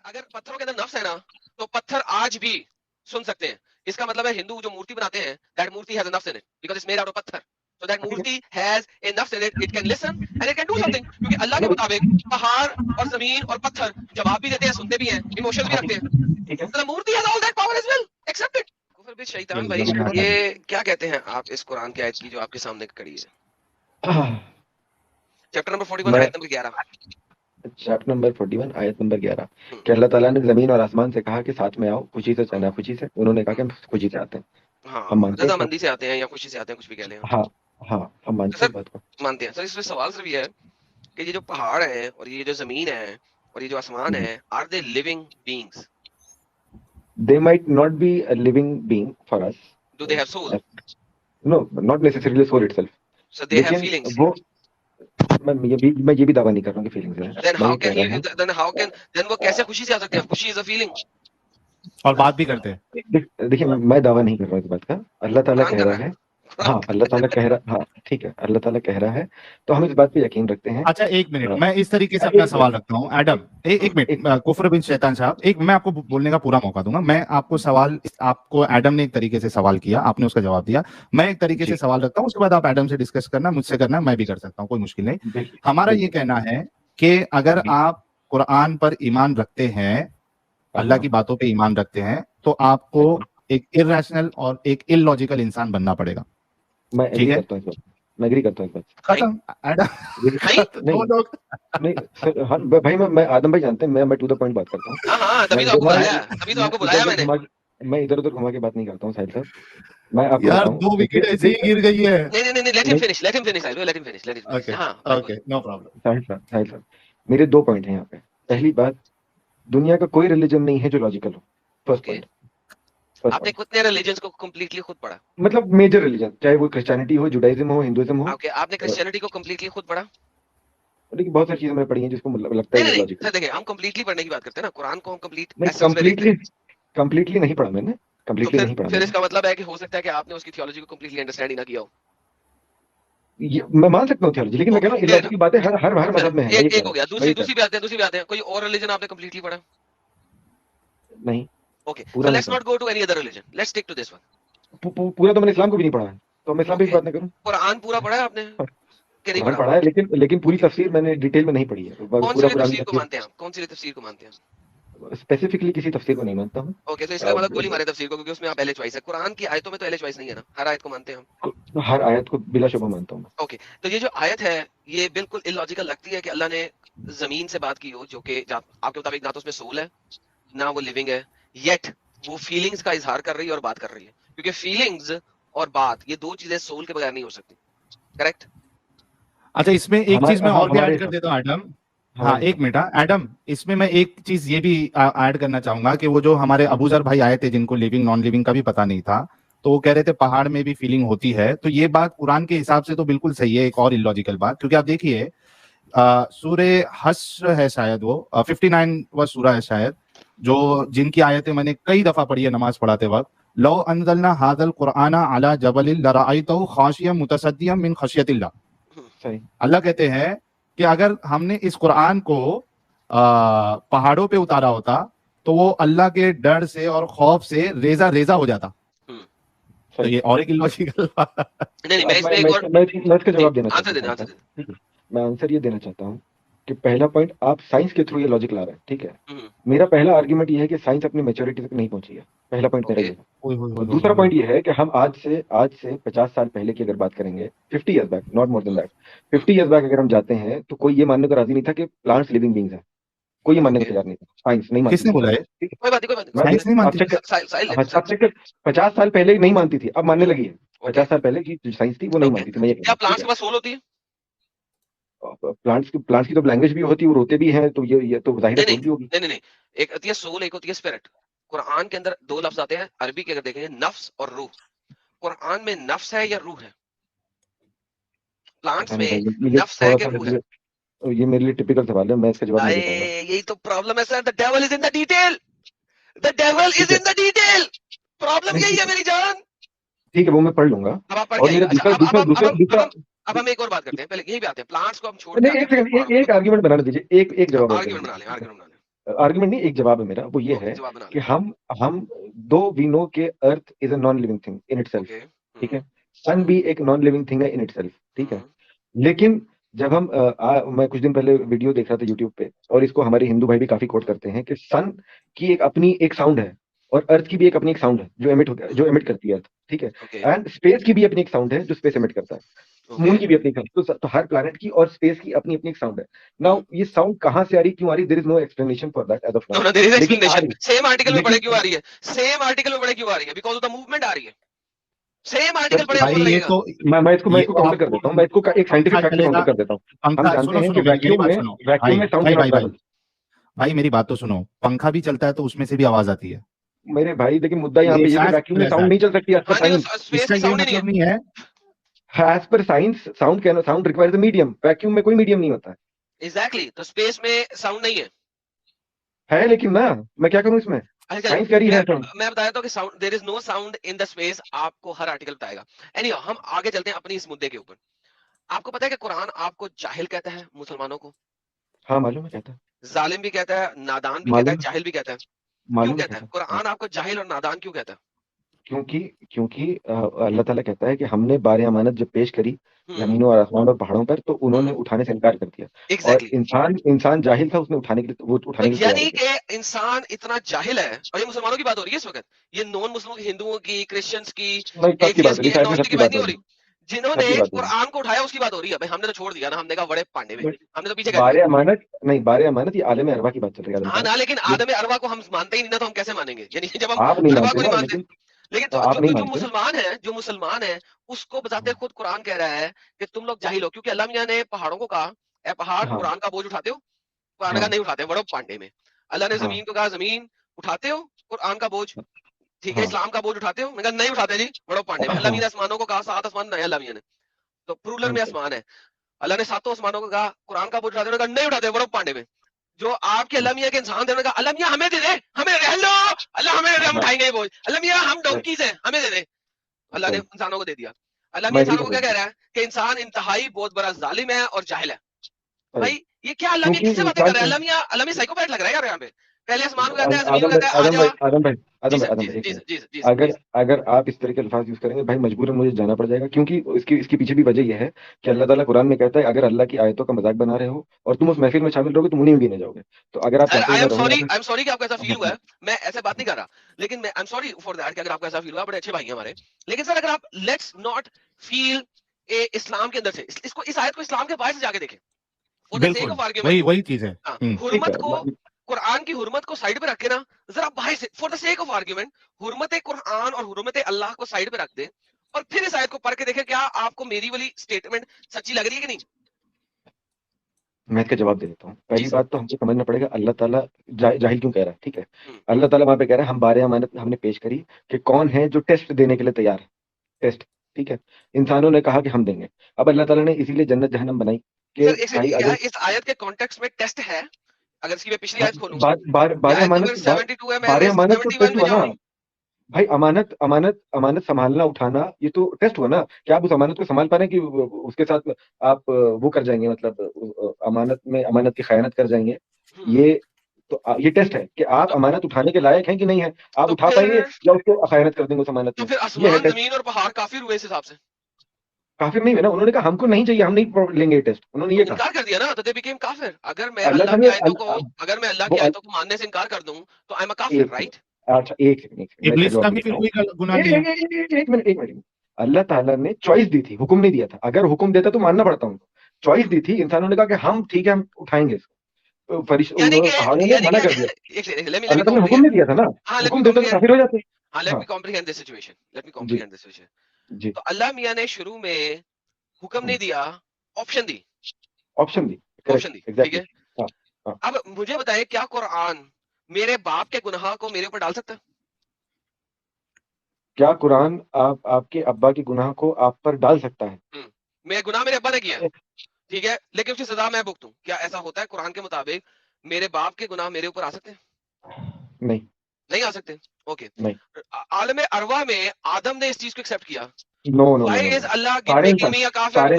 اگر پتھروں کے اندر نفس ہے نا تو پتھر آج بھی سن سکتے ہیں. اس کا مطلب ہے ہندو جو مورتی بناتے ہیں that مورتی has a nafs in it because it's made out of پتھر. So that مورتی has a nafs in it. It can listen and it can do something. کیونکہ اللہ کے مطابق پہاڑ اور زمین اور پتھر جواب بھی دیتے ہیں, سنتے بھی ہیں, ایموشنز بھی رکھتے ہیں. So the مورتی has all that power as well. Accept it. کفر بھی شیطان بھائی, یہ کیا کہتے ہیں آپ اس قرآن کی آیت کی جو آپ کے سامنے کڑی ہے؟ چیپٹر نمبر 41 آیت نمبر 11. چیپٹر نمبر 41 آیت نمبر 11 کہ اللہ تعالیٰ نے زمین اور آسمان سے کہا کہ ساتھ میں آؤ, خوشی سے چنا خوشی سے. انہوں نے کہا کہ ہم خوشی سے آتے ہیں. ہاں, رضامندی سے آتے ہیں یا خوشی سے آتے ہیں, کچھ بھی کہہ لیں. ہاں ہاں ہم مانتے ہیں بات کو, مانتے ہیں سر. اس میں سوال صرف یہ ہے کہ یہ جو پہاڑ ہے اور یہ جو زمین ہے اور یہ جو آسمان ہے, are they living beings? They might not be a living being for us. Do they have soul? No, not necessarily soul itself. So they have feelings. میں یہ بھی دعویٰ نہیں کر رہا ہوں کہ فیلنگز ہیں. Then وہ کیسے خوشی سے آ سکتے ہیں؟ خوشی از اے فیلنگ. اور بات بھی کرتے ہیں. دیکھیے میں دعویٰ نہیں کر رہا ہوں اس بات کا, اللہ تعالیٰ کہہ رہا ہے. ہاں اللہ تعالیٰ کہہ رہا, ہاں ٹھیک ہے, اللہ تعالیٰ کہہ رہا ہے تو ہم اس بات پہ یقین رکھتے ہیں. اچھا ایک منٹ, میں اس طریقے سے اپنا سوال رکھتا ہوں. ایڈم ایک منٹ, کفر بن شیطان صاحب, ایک میں آپ کو بولنے کا پورا موقع دوں گا. میں آپ کو سوال, آپ کو ایڈم نے ایک طریقے سے سوال کیا, آپ نے اس کا جواب دیا. میں ایک طریقے سے سوال رکھتا ہوں, اس کے بعد آپ ایڈم سے ڈسکس کرنا, مجھ سے کرنا, میں بھی کر سکتا ہوں, کوئی مشکل نہیں. ہمارا یہ کہنا ہے کہ اگر آپ قرآن پر ایمان رکھتے ہیں, اللہ کی باتوں پہ ایمان رکھتے ہیں, تو آپ کو ایک ارریشنل اور ایک ان لاجیکل انسان بننا پڑے گا. میں ایگری کرتا ہوں اس بات. ختم. بھائی میں آدم بھائی جانتے ہیں, میں ٹو دا پوائنٹ بات کرتا ہوں. میں ادھر ادھر گھما کے بات نہیں کرتا ہوں ساحل صاحب. میں آپ یار 2 وکٹ ایسے ہی گر گئی ہے. ساحل صاحب میرے 2 پوائنٹ ہیں یہاں پہ. پہلی بات, دنیا کا کوئی ریلیجن نہیں ہے جو لاجیکل ہو. First point. آپ نے کتنے ریلیجنز کو کمپلیٹلی خود پڑھا؟ مطلب میجر ریلیجن, چاہے وہ کرسچینٹی ہو, جوڈائزم ہو, ہندوازم ہو. آپ نے کرسچینٹی کو کمپلیٹلی خود پڑھا؟ لیکن بہت ساری چیزیں میں نے پڑھی ہیں جس کو لگتا ہے لاجیکل. دیکھیں ہم کمپلیٹلی پڑھنے کی بات کرتے ہیں نا, قرآن کو ہم کمپلیٹلی نہیں پڑھا میں نے, کمپلیٹلی نہیں پڑھا. پھر اس کا مطلب ہے کہ ہو سکتا ہے کہ آپ نے اس کی تھیولوجی کو کمپلیٹلی انڈرسٹینڈ ہی نہ کیا ہو. میں مان سکتا ہوں تھیولوجی, لیکن میں کہہ رہا ہوں اللاجیکل باتیں ہر مذہب میں ہیں. ایک ہو گیا. دوسری بھی آتے ہیں. کوئی اور ریلیجن آپ نے کمپلیٹلی پڑھا؟ نہیں. Okay, so let's not go to any other religion. Let's stick to this one. پورا تو میں نے اسلام کو بھی نہیں پڑھا ہے, تو میں اسلام پہ بات نہ کروں. قرآن پورا پڑھا ہے آپ نے کہ نہیں پڑھا ہے, لیکن پوری تفسیر میں نے ڈیٹیل میں نہیں پڑھی ہے. کون سی تفسیر کو مانتے ہیں آپ؟ کون سی تفسیر کو مانتے ہیں؟ اسپیسیفکلی کسی تفسیر کو نہیں مانتا ہوں. اوکے, تو اس کا مطلب گولی مارے تفسیر کو, کیونکہ اس میں آپ اہل چوائس ہے. قرآن کی آیتوں میں تو اہل چوائس نہیں ہے نا, ہر آیت کو مانتے ہیں ہم. ہر آیت کو بلا شبہ مانتا ہوں. اوکے, تو یہ جو آیت ہے یہ بالکل اللاجیکل لگتی ہے کہ اللہ نے زمین سے بات کی ہو, جو کہ آپ کے مطابق نہ تو اس میں سول ہے نہ وہ لیونگ ہے, یٹ وہ فیلنگز کا اظہار کر رہی ہے اور بات کر رہی ہے, کیونکہ فیلنگز اور بات یہ 2 چیزیں سول کے بغیر نہیں ہو سکتی. کریکٹ. اچھا اس میں ایک چیز میں اور بھی ایڈ کر دیتا ہوں ایڈم. ہاں ایک منٹ ایڈم, اس میں ایک چیز یہ بھی ایڈ کرنا چاہوں گا کہ وہ جو ہمارے ابو ذر بھائی آئے تھے جن کو لیونگ نان لیونگ کا بھی پتا نہیں تھا, تو وہ کہہ رہے تھے پہاڑ میں بھی فیلنگ ہوتی ہے. تو یہ بات قرآن کے حساب سے تو بالکل صحیح ہے, ایک اور اللاجیکل بات, کیونکہ آپ دیکھیے سورہ حشر ہے شاید, وہ 59 سورہ ہے شاید, جو جن کی آیتیں میں نے کئی دفعہ پڑھی ہے نماز پڑھاتے وقت. لو انزلنا هذا القرآن على جبل لرأيته خاشعا متصدعا من خشیۃ اللہ. اللہ کہتے ہیں کہ اگر ہم نے اس قرآن کو پہاڑوں پہ اتارا ہوتا تو وہ اللہ کے ڈر سے اور خوف سے ریزہ ریزہ ہو جاتا. تو یہ اور ایک اللاجیکل بات. میں اس کا جواب دینا چاہتا ہوں. میں آنسر یہ دینا چاہتا ہوں کہ پہلا پوائنٹ, آپ سائنس کے تھرو یہ لاجک لا رہے ہیں, ٹھیک ہے. میرا پہلا آرگیومنٹ یہ ہے کہ سائنس اپنی میچورٹی تک نہیں پہنچی ہے. پہلا پوائنٹ میرا یہ ہے. دوسرا پوائنٹ یہ ہے کہ ہم آج سے 50 سال پہلے کی اگر بات کریں گے, 50 years back, not more than that, 50 years back اگر ہم جاتے ہیں تو کوئی یہ ماننے کو راضی نہیں تھا کہ پلانٹس لیونگ بینگز ہیں. کوئی یہ ماننے کو تیار نہیں تھا. سائنس نہیں مانتی. کس نے بولا ہے؟ کوئی بات نہیں. 50 سال پہلے نہیں مانتی تھی, اب ماننے لگی ہے. 50 سال پہلے کی سائنس تھی وہ نہیں مانتی تھی. کیا پلانٹس کے پاس سول ہوتی ہے؟ پلانٹس کی تو لینگویج بھی ہوتی ہے, وہ روتے بھی ہیں, تو یہ تو ظاہر ہے ہوگی. نہیں, ایک ہوتی ہے سول, ایک ہوتی ہے اسپرٹ. قرآن کے اندر 2 لفظ آتے ہیں عربی کے, اگر دیکھیں گے نفس اور روح. قرآن میں نفس ہے یا روح ہے؟ پلانٹس میں نفس ہے کہ روح ہے؟ یہ میرے لیے ٹپیکل سوال ہے, میں اس کا جواب نہیں دے پاؤں گا. یہی تو پرابلم ہے سر, the devil is in the detail. The devil is in the detail. Problem یہی ہے میری جان. ٹھیک ہے, وہ میں پڑھ لوں گا. اب ہم ایک اور بات کرتے ہیں, پہلے یہی بھی آتے ہیں پلانٹس کو ہم چھوڑ دیں. ایک آرگیومنٹ بنا دیجیے, ایک جواب آرگیومنٹ بنا لیں. आर्गुमेंट नहीं, एक जवाब है मेरा, वो ये है कि हम दो वी नो के earth is a non living thing in itself, ठीक है, सन भी एक नॉन लिविंग थिंग है इन इटसेल्फ, ठीक है, लेकिन जब हम मैं कुछ दिन पहले वीडियो देख रहा था यूट्यूब पे, और इसको हमारे हिंदू भाई भी काफी कोट करते हैं कि सन की एक अपनी एक साउंड है और अर्थ की भी एक अपनी एक साउंड है जो एमिट करती है अर्थ, ठीक है, एंड स्पेस की भी अपनी एक साउंड है जो स्पेस एमिट करता है, मून की भी अपनी साउंड, तो हर प्लैनेट की और स्पेस की अपनी अपनी एक साउंड है। नाउ ये साउंड कहाँ से आ रही, क्यों आ रही, there is no explanation for that as of now. There is explanation, same article में पढ़े क्यों आ रही है, सेम आर्टिकल में पढ़े क्यों आ रही है, बिकॉज़ ऑफ द मूवमेंट आ रही है, सेम आर्टिकल पढ़े भाई ये तो मैं इसको काउंटर कर देता हूं, मैं इसको एक साइंटिफिक फैक्ट काउंटर कर देता हूं। हम जानते हैं कि वैक्यूम में साउंड नहीं आता। भाई मेरी बात तो सुनो, पंखा भी चलता है तो उसमें से भी आवाज आती है मेरे भाई, लेकिन मुद्दा यहाँ पे ये है कि वैक्यूम में साउंड नहीं चल सकती, एज पर साइंस इसका ये मतलब नहीं है, एज पर science sound requires a medium, vacuum में कोई मीडियम नहीं होता है। एग्जैक्टली, तो स्पेस में साउंड नहीं है लेकिन ना मैं क्या करूं इसमें, साइंस कह रही है। मैं बताया था कि sound, there is no sound in the space, आपको हर आर्टिकल बताएगा। एनीवे हम आगे चलते हैं अपनी इस मुद्दे के ऊपर। आपको पता है कि कुरान आपको जाहिल कहता है मुसलमानों को? हाँ मालूम है, कहता है, जालिम भी कहता है, नादान भी कहता है, जाहिल भी कहता है। क्यों कहता है कुरान आपको जाहिल और नादान क्यों कहता है? क्योंकि अल्लाह ताला कहता है कि हमने बारे अमानत जब पेश करी जमीनों और आसमान और पहाड़ों पर, तो उन्होंने उठाने से इनकार कर दिया। Exactly. और इंसान जाहिल था, उसने उठाने के लिए यानी कि इंसान इतना जाहिल है, और ये मुसलमानों की बात हो रही है इस वक्त, ये नॉन मुस्लिमों, हिंदुओं की, क्रिश्चियंस की, एथियस्ट की, एग्नोस्टिक की बात नहीं हो रही, जिन्होंने कुरान को उठाया उसकी बात हो रही है। भाई हमने तो छोड़ दिया ना, हमने कहा बड़े पांडे में, हमने तो पीछे बारे अमानत ये आलम अरवा की बात चल रही है। हाँ ना, लेकिन आदम अरवा को हम मानते ही नहीं ना, तो हम कैसे मानेंगे? यानी जब हम अरवा को नहीं मानते, लेकिन जो मुसलमान है उसको बताते खुद कुरान कह रहा है कि तुम लोग जाहिल हो, क्योंकि अल्लाह मियां ने पहाड़ों को कहा, ए पहाड़ कुरान का बोझ उठाते हो? कुरान का नहीं उठाते, बड़ो पांडे में। अल्लाह ने जमीन को कहा, जमीन उठाते हो कुरान का बोझ? ठीक है, इस्लाम का बोझ उठाते हो? मैं कहा नहीं उठाते जी, बड़ो पांडे में। अल्लाह मियां ने आसमानों को कहा, 7 आसमान नहीं अल्लाह मियां ने, तो प्लूरल में आसमान है, अल्लाह ने 7 आसमानों को कहा कुरान का बोझ उठाते हो? नहीं उठाते, बड़ो पांडे में। जो आपके अल्लाह मियां के इंसान थे, उन्होंने कहा अल्लाह मियां हमें दे दे, हमें दे दे, हेलो अल्लाह हमें दे दे, हम उठाएंगे बोझ, अल्लाह मियां हम डोंकीज हैं, हमें दे दे। अल्लाह ने इंसानों को दे दिया। अल्लाह मियां इंसानों को क्या कह रहा है कि इंसान इंतहाई बहुत बड़ा जालिम है और जाहिल है। भाई ये क्या अल्लाह मियां किससे बातें कर रहा है? अल्लाह मियां साइकोपैथ लग रहा है यार यहाँ पे। पहले आसमान को कहता है, जमीन को कहता है आजा। अगर आप इस तरह के अल्फाज यूज करेंगे भाई, मजबूरन मुझे जाना पड़ जाएगा, क्योंकि इसके पीछे भी वजह यह है कि अल्लाह ताला कुरान में कहता है अगर अल्लाह की आयतों का मजाक बना रहे हो और तुम उस महफिल में शामिल रहोगे, तुम उन्हीं में गिने जाओगे। तो अगर आप आई एम सॉरी कि आपको ऐसा फील हुआ है, मैं ऐसे बात नहीं कर रहा, लेकिन मैं I am sorry for that कि अगर आपको ऐसा फील हुआ, बड़े अच्छे भाई हैं हमारे। लेकिन सर अगर आप लेट्स नॉट फील इस्लाम के अंदर से, इसको इस आयत को इस्लाम के बाहर से जाके देखें। वही चीज है, हुर्मत को, कुरान की हुर्मत को साइड पे रख के ना, जरा बाहर से for the sake of argument हुर्मत कुरान और हुर्मत अल्लाह को साइड पे रख दे, और फिर इस आयत को पढ़ के देखें क्या आपको मेरी वाली स्टेटमेंट सच्ची लग रही है कि नहीं। मैं इसका जवाब दे देता हूँ। पहली बात तो हमको समझना पड़ेगा अल्लाह ताला जाहिल क्यों कह रहा है, ठीक है। अल्लाह ताला वहां पे कह रहा है हम बारे अमानत हमने पेश करी कि कौन है जो टेस्ट देने के लिए तैयार है, टेस्ट, ठीक है। इंसानों ने कहा कि हम देंगे। अब अल्लाह ताला ने इसीलिए जन्नत जहन्नम बनाई कि इस आयत के कॉन्टेक्स्ट में टेस्ट है। अगर इसकी मैं पिछली आयत खोलूं, बारे अमानत तो टेस्ट हुआ ना भाई, अमानत संभालना उठाना ये तो टेस्ट हुआ ना। क्या आप उस अमानत को संभाल पा रहे हैं कि उसके साथ आप वो कर जाएंगे, मतलब अमानत की खयानत कर जाएंगे? ये तो ये टेस्ट है कि आप अमानत उठाने के लायक हैं कि नहीं है, आप उठा पाएंगे या उसको खयानत कर देंगे उस अमानत में। तो फिर आसमान जमीन और पहाड़ काफिर हुए इस हिसाब से? काफिर नहीं है ना, उन्होंने कहा हमको नहीं चाहिए, हम नहीं लेंगे टेस्ट, उन्होंने ये इनकार कर दिया ना, तो दे बिकेम काफिर। अगर मैं अल्लाह की आयतों को मानने से इनकार कर दूं तो आई एम अ काफिर, राइट? अच्छा एक मिनट, अल्लाह ताला ने चॉइस दी थी, हुक्म नहीं दिया था। अगर हुक्म देता तो मानना पड़ता उनको। चॉइस दी थी, इंसानों ने कहा कि हम ठीक है हम उठाएंगे इसको, पहाड़ों ने मना कर दिया। अल्लाह ताला ने हुक्म नहीं दिया था ना, हुक्म देता तो काफिर हो जाते। Let me comprehend this situation. जी, तो अल्लाह मियां ने शुरू में हुक्म नहीं दिया, ऑप्शन दी, ठीक है। अब मुझे बताएं, क्या कुरान मेरे बाप के गुनाह को मेरे ऊपर डाल सकता है? क्या कुरान आपके अब्बा के गुनाह को आप पर डाल सकता है? मेरे गुनाह मेरे अब्बा ने किया है, ठीक है, लेकिन उसकी सजा मैं भुगतूं, क्या ऐसा होता है? कुरान के मुताबिक मेरे बाप के गुनाह मेरे ऊपर आ सकते हैं? नहीं आ सकते। ओके, आलम अरवा में आदम ने इस चीज को एक्सेप्ट किया। अल्लाह मैंने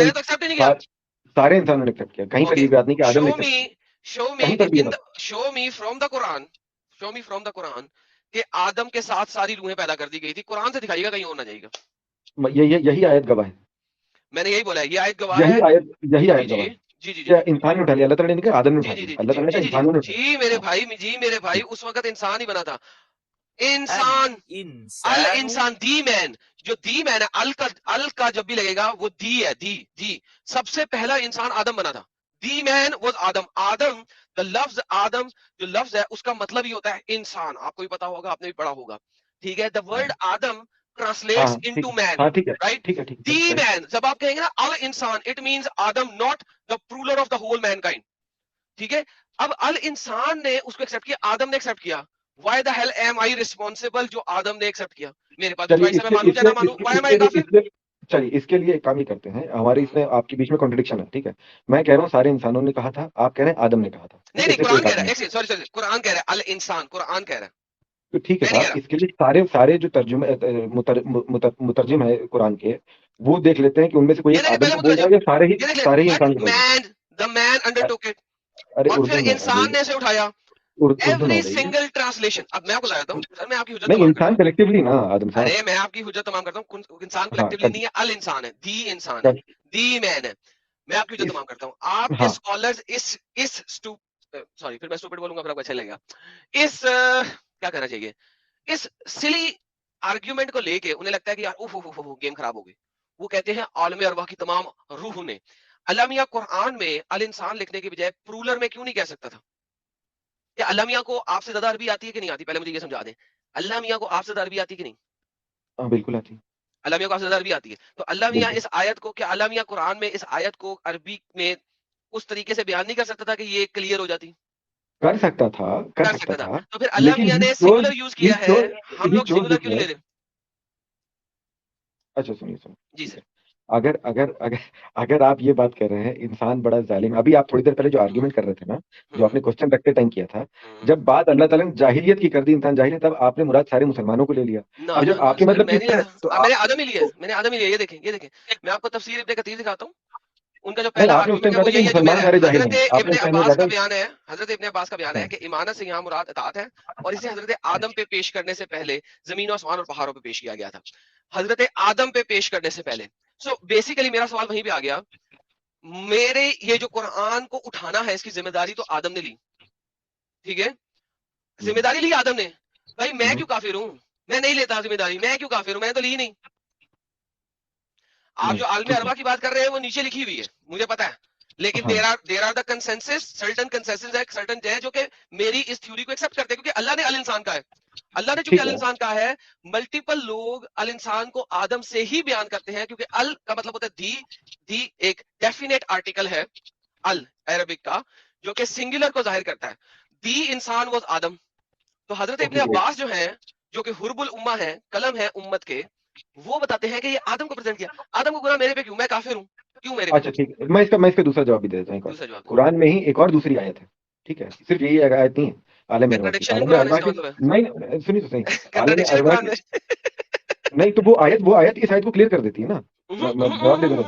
तो एक्सेप्ट नहीं किया। सारे इंसानों ने एक्सेप्ट किया, कहीं पर ये बात नहीं कि आदम ने show me from the Quran کہ آدم کے ساتھ ساری روحیں پیدا کر دی گئی تھی. قرآن سے دکھائیے گا, کہیں اور نہ جائیے گا. یہی آیت گواہ ہے, میں نے یہی بولا ہے, یہ آیت گواہ ہے. یہی آیت گواہ ہے. جی انسان نے اٹھا لیا, اللہ تعالیٰ نے کہا آدم نے اٹھا لیا, اللہ تعالیٰ نے کہا انسانوں نے. جی میرے بھائی اس وقت انسان ہی بنا تھا. انسان دی مین, جو دی مین ہے, ال کا جب بھی لگے گا وہ دی ہے. دی سب سے پہلا انسان آدم بنا تھا. دی مین واز آدم. دا لفظ آدم جو لفظ ہے اس کا مطلب ہی ہوتا ہے انسان. آپ کو بھی پتا ہوگا, آپ نے بھی پڑھا ہوگا, ٹھیک ہے. The word Adam translates into man, right? The man, جب آپ کہیں گے نا ال انسان, it means Adam, not the ruler of the whole mankind. ٹھیک ہے. اب ال انسان نے اس کو ایکسپٹ کیا, آدم نے ایکسپٹ کیا. Why the hell am I responsible جو آدم نے ایکسپٹ کیا؟ میرے پاس چوائس ہے, میں مانوں یا نہ مانوں. Why am I کافر؟ چلیے اس کے لیے ایک کام ہی کرتے ہیں, ہمارے اس میں آپ کے بیچ میں کنٹرڈکشن ہے, ٹھیک ہے. میں کہہ رہا ہوں سارے انسانوں نے کہا تھا, آپ کہہ رہے ہیں آدم نے کہا تھا. نہیں قرآن کہہ رہا ہے, سوری قرآن کہہ رہا ہے ال انسان, قرآن کہہ رہا ہے. تو ٹھیک ہے صاحب, اس کے لیے سارے جو مترجم ہے قرآن کے, وہ دیکھ لیتے ہیں کہ ان میں سے کوئی آدم بول رہا ہے یا سارے ہی انسان. The man undertook it. اور پھر انسان نے اسے اٹھایا. Every single translation. اب میں آپ کو بتاتا ہوں سر, میں آپ کی حجت نہیں, انسان کلیکٹیولی نا آدم صاحب. ارے میں آپ کی حجت تمام کرتا ہوں. انسان کلیکٹیولی نہیں ہے, ال انسان ہے, دی انسان ہے, دی مین ہے. میں آپ کی حجت تمام کرتا ہوں. آپ کے اسکالرز اس سوری پھر میں اسٹوپڈ بولوں گا, پھر آپ کو اچھا لگے گا. اس کیا کہنا چاہیے, اس سلی آرگیومنٹ کو لے کے انہیں لگتا ہے کہ یار گیم خراب ہو گئی. وہ کہتے ہیں عالم ارواح کی تمام روح نے. اللہ میاں قرآن میں ال انسان لکھنے کے بجائے پرولر میں کیوں نہیں کہہ سکتا تھا؟ کہ اللہ میاں کو آپ سے زیادہ عربی آتی ہے کہ نہیں آتی؟ پہلے مجھے یہ سمجھا دیں, اللہ میاں کو آپ سے زیادہ عربی آتی ہے کہ نہیں؟ ہاں بالکل آتی ہے. اللہ میاں کو آپ سے زیادہ عربی آتی ہے. تو اللہ میاں اس آیت کو, کیا اللہ میاں قرآن میں اس آیت کو عربی میں اس طریقے سے بیان نہیں کر سکتا تھا کہ یہ کلیئر ہو جاتی؟ کر سکتا تھا. تو پھر اللہ میاں نے سنگولر یوز کیا ہے, ہم لوگ سنگولر کیوں نہیں لے رہے؟ اچھا سنیے جی سر, اگر آپ یہ بات کر رہے ہیں انسان بڑا ظالم, ابھی آپ تھوڑی دیر پہلے جو آرگیومنٹ کر رہے تھے نا, جو آپ نے کوسچن رکھتے ٹائم کیا تھا, جب بات اللہ تعالیٰ نے جاہلیت کی کر دی, انسان جاہل ہے, تب آپ نے مراد سارے مسلمانوں کو لے لیا. اب جب آپ کے مطلب میں نے آدم ہی لیا. یہ دیکھیں میں آپ کو تفسیر ابن کثیر دکھاتا ہوں. ان کا جو پہلا آرگومنٹ ہے وہ یہی ہے جو میرا حضرت ابن عباس کا بیان ہے. حضرت ابن عباس کا بیان ہے کہ ایمانت سے یہاں مراد اطاعت ہے, اور اسے حضرت آدم پہ پیش کرنے سے پہلے زمین و آسمان اور پہاڑوں پہ پیش کیا گیا تھا. حضرت آدم پہ پیش کرنے سے پہلے. سو بیسیکلی میرا سوال وہیں پہ آ گیا, میرے یہ جو قرآن کو اٹھانا ہے اس کی ذمہ داری تو آدم نے لی, ٹھیک ہے, ذمہ داری لی آدم نے. بھائی میں کیوں کافر ہوں؟ میں نہیں لیتا ذمہ داری, میں کیوں کافر ہوں؟ میں تو لی نہیں. آپ جو عالم ارواح کی بات کر رہے ہیں وہ نیچے لکھی ہوئی ہے, مجھے پتا ہے, لیکن there are the consensus, certain consensus ہے, سرٹن ہے جو کہ میری اس تھیوری کو ایکسپٹ کرتے ہیں, کیونکہ اللہ نے ال انسان کا ہے. اللہ نے چونکہ ال انسان کا ہے, ملٹیپل لوگ ال انسان کو آدم سے ہی بیان کرتے ہیں, کیونکہ ال کا مطلب ہوتا ہے دی ایک ڈیفینیٹ آرٹیکل ہے ال عربک کا, جو کہ سنگولر کو ظاہر کرتا ہے. دی انسان واز آدم. تو حضرت ابن عباس جو ہیں, جو کہ حرب الامہ ہیں, قلم ہے امت کے, وہ بتاتے ہیں کہ یہ آدم کو پریزنٹ کیا. آدم کو گناہ میرے پہ کیوں, میں کافر ہوں کیوں میرے پہ؟ اچھا ٹھیک ہے, میں اس کا دوسرا جواب بھی دے دیتا ہوں. قرآن میں ہی ایک اور دوسری آیت ہے, ٹھیک ہے, صرف یہی آیت نہیں ہے. عالم ارواح نہیں, سنی تو صحیح, نہیں تو وہ آیت اس آیت کو کلیئر کر دیتی ہے نا. جواب دے دو,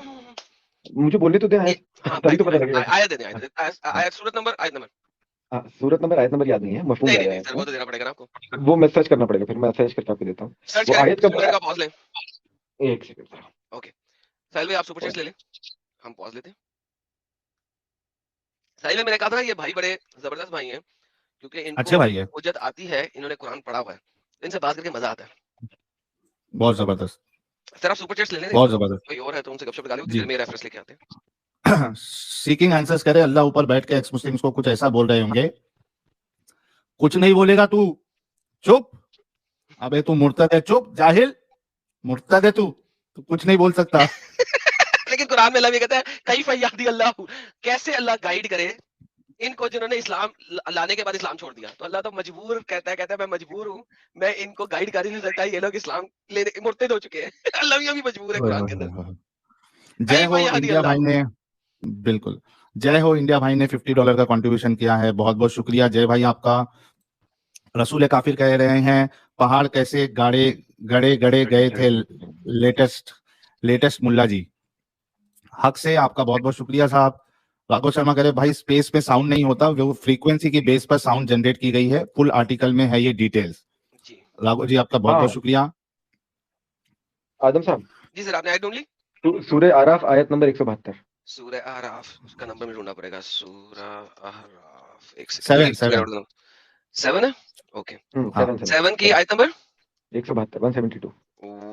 مجھے بولنے تو دیں, تبھی تو پتہ لگے گا. سورت نمبر آیت نمبر یاد نہیں ہے, مفہوم یاد ہے, وہ میں سرچ کرنا پڑے گا, پھر میں سرچ کر کے آپ کو دیتا ہوں. وہ آیت کا ایک سیکنڈ. اوکے ساحل بھائی, آپ سپر چیٹ لے لیں, ہم پاز لیتے ہیں. ساحل بھائی, میں نے کہا تھا یہ بھائی بڑے زبردست بھائی ہیں, کیونکہ ان کو حجت آتی ہے, انہوں نے قرآن پڑھا ہوا ہے, ان سے بات کر کے مزہ آتا ہے. بہت زبردست. سر آپ سپر چیٹ لے لیں, بہت زبردست. کوئی اور ہے تو ان سے گپ شپ لگا لیں, پھر میرا ریفرنس لے کے آتے ہیں. سیکنگ آنسرز کرے, اللہ اوپر بیٹھ کے ایکس مسلمز کو کچھ ایسا بول رہے ہوں گے, کچھ نہیں بولے گا تو چپ, ابے تو مرتد ہے, چپ جاہل, مرتد ہے تو کچھ نہیں بول سکتا. لیکن قرآن میں اللہ بھی کہتا ہے کیف یہدی اللہ, کیسے اللہ گائیڈ کرے ان کو جنہوں نے اسلام لانے کے بعد اسلام چھوڑ دیا. تو اللہ تو مجبور کہتا ہے میں مجبور ہوں, میں ان کو گائیڈ کر ہی نہیں سکتا, یہ لوگ اسلام لینے مرتد ہو چکے ہیں. اللہ بھی مجبور ہے قرآن کے اندر. جے ہو انڈیا بھائی نے, بالکل جے ہو انڈیا بھائی نے $50 کا کنٹریبیوشن کیا ہے, بہت بہت شکریہ جے بھائی آپ کا. رسول کافر کہہ رہے ہیں پہاڑ کیسے گڑے گئے تھے, لیٹسٹ ملا جی. حق سے آپ کا بہت بہت شکریہ صاحب. राघव शर्मा कह रहे भाई स्पेस में साउंड नहीं होता, वो फ्रीक्वेंसी की बेस पर साउंड जनरेट की गई है, फुल आर्टिकल में है ये डिटेल्स। राघव जी आपका बहुत बहुत शुक्रिया। आदम साहब जी सर, आपने आयत ढूंढ ली? सूरह आराफ आयत नंबर 172। सूरह आराफ, उसका नंबर में ढूंढना पड़ेगा। सूरह आराफ 7 है, ओके 7 की आयत नंबर 172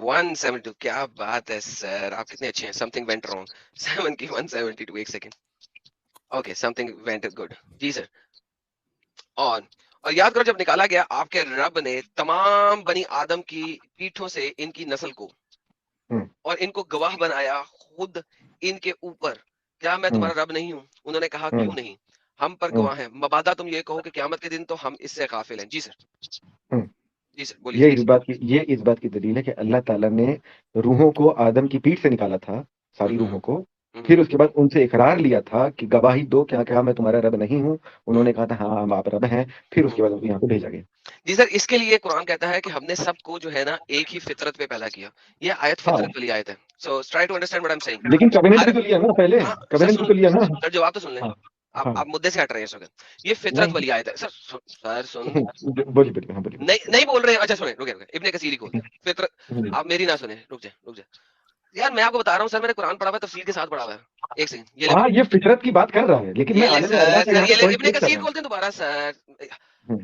172। क्या बात है सर, आप कितने अच्छे हैं। Something went wrong. 7 की 172, एक second. Okay, something went good. जी सर। और याद करो, जब निकाला गया आपके रब ने तमाम बनी आदम की पीठों से इनकी नस्ल को और इनको गवाह बनाया खुद इनके ऊपर, क्या मैं तुम्हारा रब नहीं हूं? उन्होंने कहा क्यों नहीं, हम पर गवाह हैं। मबादा तुम ये कहो कि क़यामत के दिन तो हम इससे गाफिल हैं। जी सर। जी सर बोलिए। ये इस बात की दलील है कि अल्लाह ताला ने रूहों को आदम की पीठ से निकाला था, सारी रूहों को, फिर उसके बाद उनसे इकरार लिया था कि गवाही दो, क्या कहा मैं तुम्हारा रब नहीं हूँ? उन्होंने कहा था हाँ हम आप रब हैं। फिर उसके बाद यहाँ को भेजा गया। जी सर, इसके लिए कुरान कहता है कि हमने सबको जो है ना एक ही फितरत पे पैदा किया। ये आयत फितरत वाली आयत है। So try to understand what I am saying. लेकिन कवेनेंट भी तो लिया ना पहले, कवेनेंट भी तो लिया ना। सर जवाब तो सुन लें। आप मुद्दे से हट रहे हैं इस वक्त। ये फितरत वाली आयत है सर सुन। बोलिए। नहीं बोल रहे हैं। अच्छा सुने, रुके इब्ने कसीर ही खोलते हैं फितरत। आप मेरी ना सुने, रुक जा यार, मैं आपको बता रहा हूँ सर, मैंने कुरान पढ़ा हुआ है, तफसीर के साथ पढ़ा हुआ है। एक सेकंड, ये फितरत की बात कर रहा है, लेकिन मैं इब्ने कसीर खोलते हैं दोबारा सर।